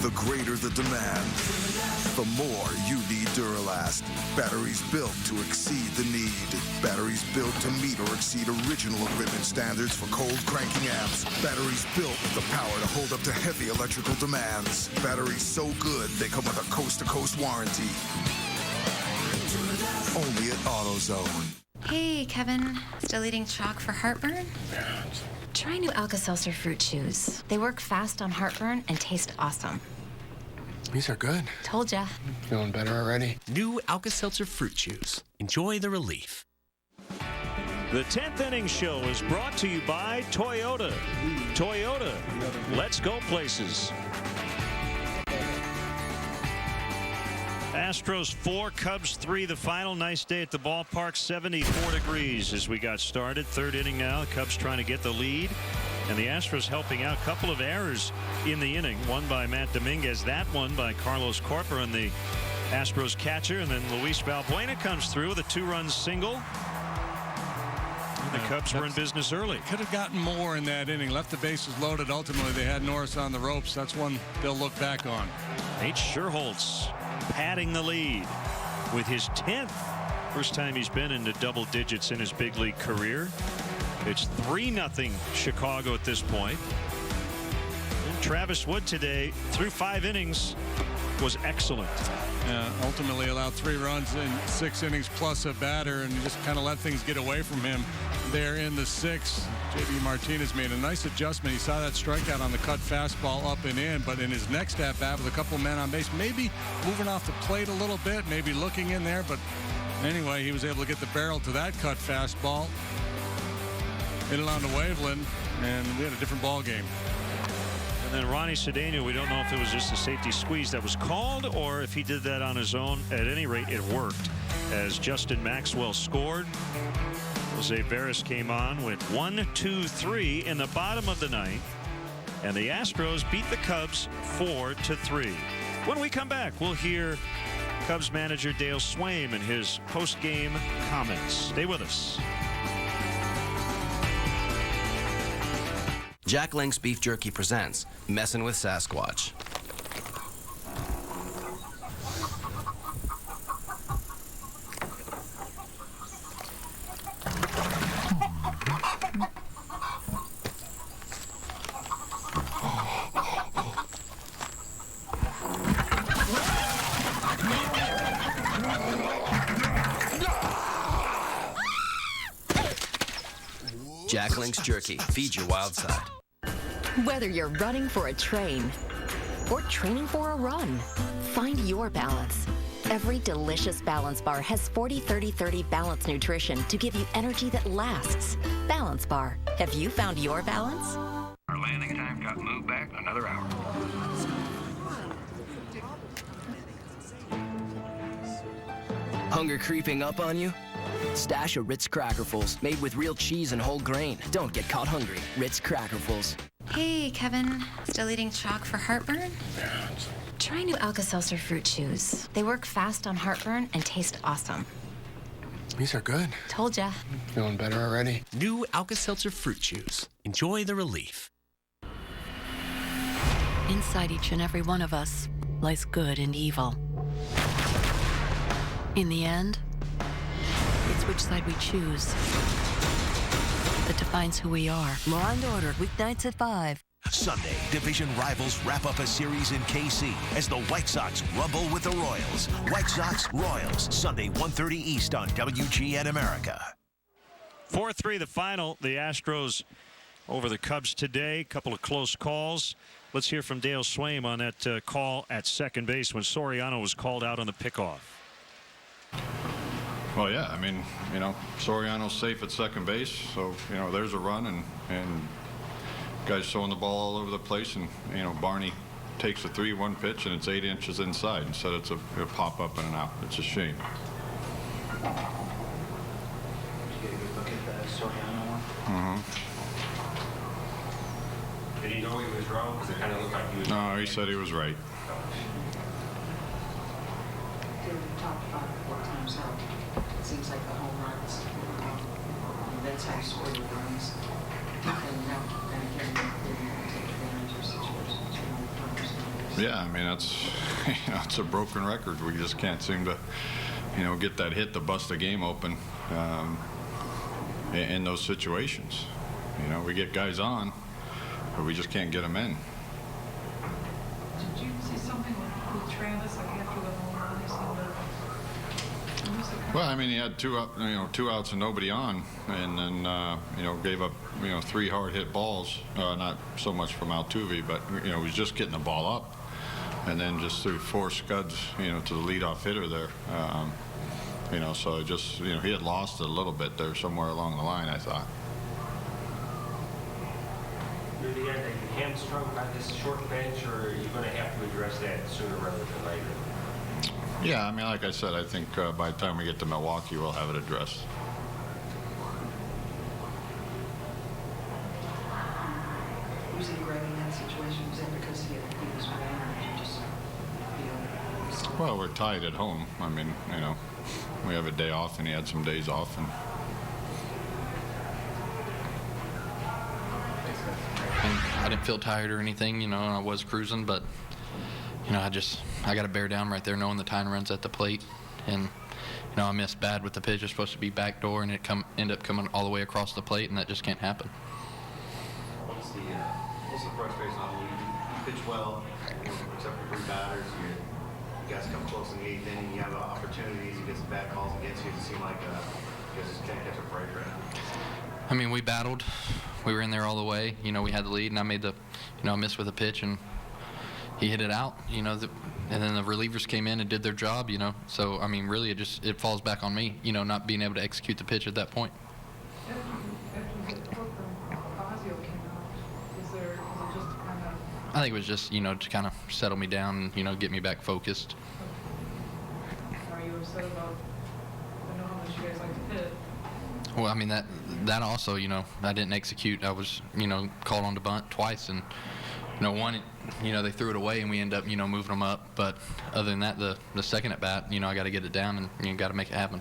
The greater the demand. The more you need Duralast. Batteries built to exceed the need. Batteries built to meet or exceed original equipment standards for cold cranking amps. Batteries built with the power to hold up to heavy electrical demands. Batteries so good they come with a coast-to-coast warranty. Only at AutoZone. Hey, Kevin. Still eating chalk for heartburn? Try new Alka-Seltzer fruit chews. They work fast on heartburn and taste awesome. These are good. Told ya. Feeling better already? New Alka-Seltzer fruit chews. Enjoy the relief. The 10th inning show is brought to you by Toyota. Toyota, let's go places. Astros 4, Cubs 3, the final. Nice day at the ballpark, 74 degrees as we got started. Third inning now, the Cubs trying to get the lead. And the Astros helping out. Couple of errors in the inning. One by Matt Dominguez, that one by Carlos Corporan, the Astros catcher. And then Luis Valbuena comes through with a 2-run single. The Cubs were in business early. Could have gotten more in that inning. Left the bases loaded. Ultimately, they had Norris on the ropes. That's one they'll look back on. Nate Scherholtz padding the lead with his 10th. First time he's been into double digits in his big league career. It's 3-0 Chicago at this point. And Travis Wood today, through 5 innings, was excellent. Ultimately allowed 3 runs in 6 innings plus a batter, and just kind of let things get away from him there in the 6th. J.D. Martinez made a nice adjustment. He saw that strikeout on the cut fastball up and in, but in his next at-bat with a couple of men on base, maybe moving off the plate a little bit, maybe looking in there, but anyway, he was able to get the barrel to that cut fastball. Hit it on the Waveland, and we had a different ball game. And then Ronnie Cedeno, we don't know if it was just a safety squeeze that was called or if he did that on his own. At any rate, it worked as Justin Maxwell scored. Jose Veras came on with 1-2-3 in the bottom of the 9th. And the Astros beat the Cubs 4-3. When we come back, we'll hear Cubs manager Dale Swaim and his post-game comments. Stay with us. Jack Link's Beef Jerky presents Messin' with Sasquatch. Jack Link's Jerky. Feed your wild side. Whether you're running for a train or training for a run, find your balance. Every delicious Balance Bar has 40-30-30 balance nutrition to give you energy that lasts. Balance Bar. Have you found your balance? Our landing time got moved back another hour. Hunger creeping up on you? Stash of Ritz Crackerfuls, made with real cheese and whole grain. Don't get caught hungry. Ritz Crackerfuls. Hey, Kevin. Still eating chalk for heartburn? Try new Alka-Seltzer fruit chews. They work fast on heartburn and taste awesome. These are good. Told ya. Feeling better already? New Alka-Seltzer fruit chews. Enjoy the relief. Inside each and every one of us lies good and evil. In the end, it's which side we choose that defines who we are. Law and Order, weeknights at 5. Sunday, division rivals wrap up a series in KC as the White Sox rumble with the Royals. White Sox, Royals, Sunday, 1:30 East on WGN America. 4-3 the final. The Astros over the Cubs today. A couple of close calls. Let's hear from Dale Swaim on that call at second base when Soriano was called out on the pickoff. Well, yeah, I mean, Soriano's safe at second base, so, there's a run, and guys throwing the ball all over the place, and, Barney takes a 3-1 pitch, and it's 8 inches inside. Instead, it's a pop up and an out. It's a shame. Did you get a good look at the Soriano one? Mm-hmm. Did he know he was wrong? Because it kind of looked like he was. No, he said he was right. We talked about it 4 times how it seems like the home runs, that's how you score your runs. And now, kind of getting take advantage of situations, Yeah, I mean, that's, it's a broken record. We just can't seem to, get that hit to bust the game open in those situations. We get guys on, but we just can't get them in. Did you see something with Travis, like after the home run, Well, I mean, he had 2 outs and nobody on, and then gave up 3 hard hit balls. Not so much from Altuve, but he was just getting the ball up, and then just threw 4 scuds to the leadoff hitter there. So it just he had lost it a little bit there somewhere along the line, I thought. Near the end, hamstrung by this short bench, or are you going to have to address that sooner rather than later? Yeah, I mean, like I said, I think by the time we get to Milwaukee, we'll have it addressed. Was he right in that situation? Was that because he was winning, or did you just feel? Well, we're tied at home. I mean, we have a day off, and he had some days off, and. I didn't feel tired or anything, and I was cruising, but I got to bear down right there knowing the time runs at the plate, and I missed bad with the pitch. It's supposed to be backdoor, and it ended up coming all the way across the plate, and that just can't happen. What's the frustration on you? You pitch well, except for 3 batters. You guys come close in the 8th inning. You have opportunities. You get some bad calls against you. It seems like you guys just can't catch a break right now. I mean, we battled. We were in there all the way. We had the lead, and I made the, I missed with a pitch, and he hit it out. And then the relievers came in and did their job. So I mean, really, it falls back on me. Not being able to execute the pitch at that point. I think it was just, to kind of settle me down and, get me back focused. Are you upset about, I know how much you guys like to hit? Well, I mean, that also, I didn't execute. I was, called on to bunt twice, and, one, they threw it away, and we end up, moving them up. But other than that, the second at bat, I got to get it down, and you got to make it happen.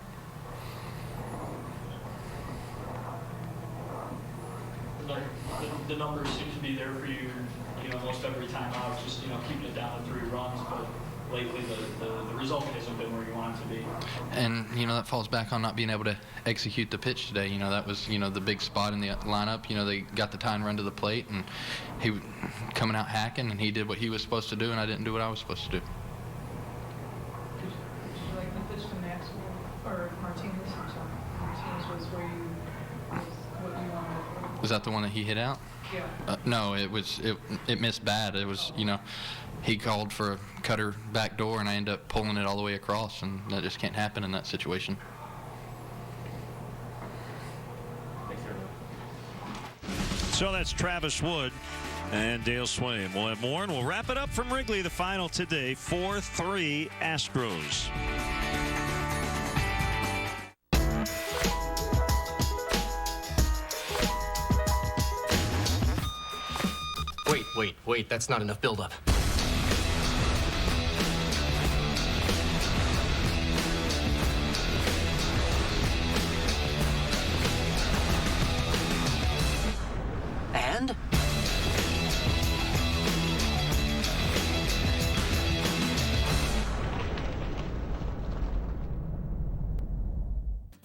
The numbers seem to be there for you, almost every time out, just, keeping it down to 3 runs, but lately the result hasn't been where you want it to be. And, that falls back on not being able to execute the pitch today. That was, the big spot in the lineup. They got the time run to the plate, and he coming out hacking, and he did what he was supposed to do, and I didn't do what I was supposed to do. Did you like the pitch to Maxwell, or Martinez? I'm sorry. Martinez was where what you wanted. Was that the one that he hit out? Yeah. No, it missed bad. It was, he called for a cutter back door, and I ended up pulling it all the way across, and that just can't happen in that situation. So that's Travis Wood and Dale Swain. We'll have more, and we'll wrap it up from Wrigley. The final today, 4-3 Astros. Wait, that's not enough buildup. And?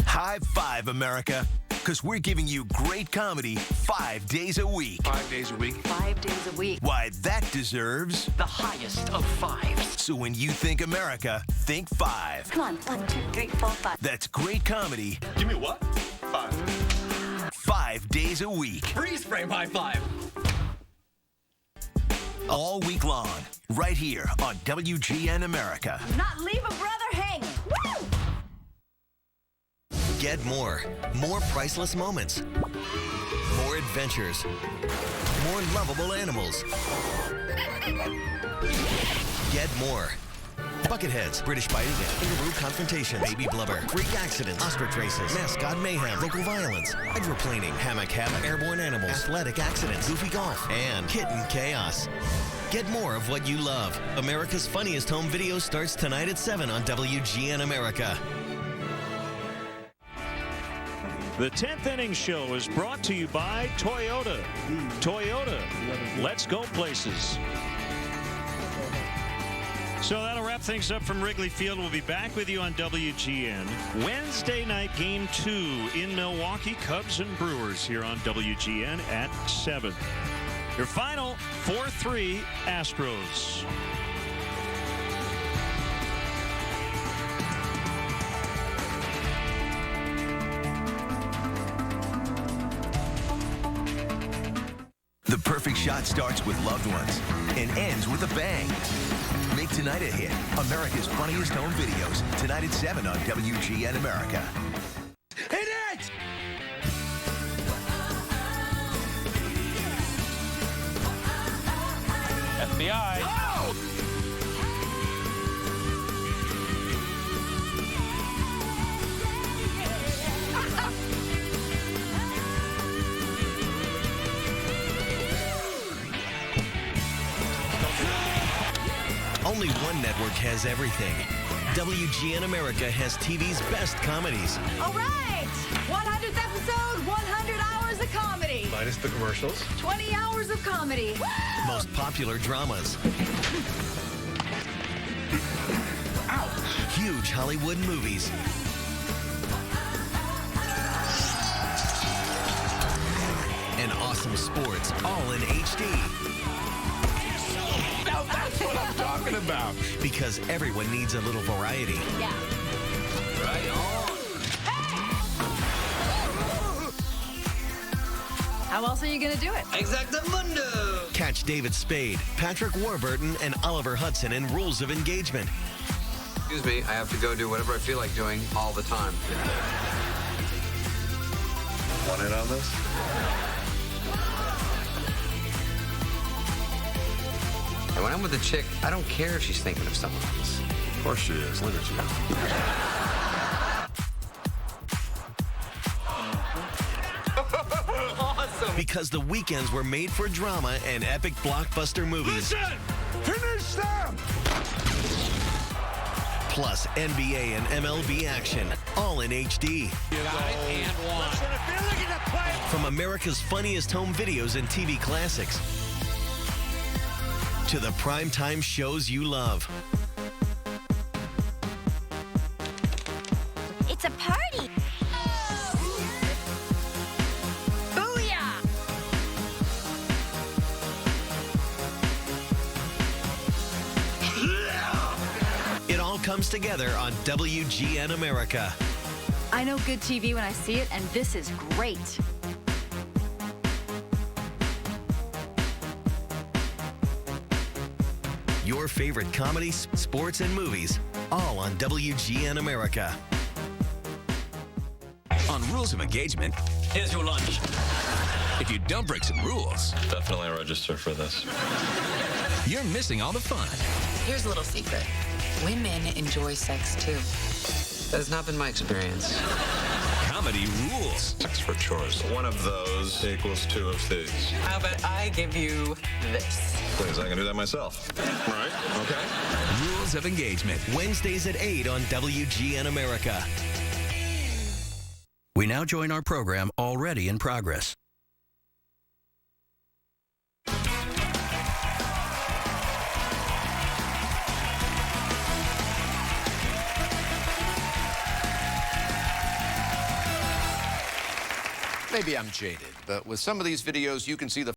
High five, America. Because we're giving you great comedy 5 days a week. 5 days a week? 5 days a week. Why, that deserves the highest of 5s. So when you think America, think 5. Come on, 1, 2, 3, 4, 5. That's great comedy. Give me what? 5. 5 days a week. Freeze frame high five. All week long, right here on WGN America. Not leave a brother hanging. Woo! Get more. More priceless moments. More adventures. More lovable animals. Get more. Bucketheads, British biting and kangaroo confrontations, baby blubber, freak accidents, ostrich races, mascot mayhem, local violence, hydroplaning, hammock havoc, airborne animals, athletic accidents, goofy golf, and kitten chaos. Get more of what you love. America's Funniest Home Video starts tonight at 7 on WGN America. The 10th Inning Show is brought to you by Toyota. Toyota, let's go places. So that'll wrap things up from Wrigley Field. We'll be back with you on WGN. Wednesday night, Game 2 in Milwaukee. Cubs and Brewers here on WGN at 7. Your final 4-3 Astros. The perfect shot starts with loved ones and ends with a bang. Make tonight a hit. America's Funniest Home Videos. Tonight at 7 on WGN America. Hit it! FBI. Oh! Only one network has everything. WGN America has TV's best comedies. All right, 100th episode, 100 hours of comedy. Minus the commercials. 20 hours of comedy. Most popular dramas. Huge Hollywood movies. And awesome sports, all in HD. Now that's what I'm talking about. Because everyone needs a little variety. Yeah. Right on. How else are you going to do it? Exactamundo. Catch David Spade, Patrick Warburton, and Oliver Hudson in Rules of Engagement. Excuse me, I have to go do whatever I feel like doing all the time. Want in on this? And when I'm with a chick, I don't care if she's thinking of someone else. Of course she is. Look at you. Awesome. Because the weekends were made for drama and epic blockbuster movies. Listen! Finish them! Plus NBA and MLB action, all in HD. From America's Funniest Home Videos and TV classics to the primetime shows you love. It's a party. Booyah! It all comes together on WGN America. I know good TV when I see it, and this is great. Your favorite comedies, sports, and movies, all on WGN America. On Rules of Engagement, here's your lunch. If you don't break some rules, definitely register for this. You're missing all the fun. Here's a little secret. Women enjoy sex too. That has not been my experience. Comedy rules. Sex for chores. One of those equals two of these. How about I give you this? Please, I can do that myself. All right, okay. Rules of Engagement. Wednesdays at 8 on WGN America. We now join our program already in progress. Maybe I'm jaded, but with some of these videos, you can see the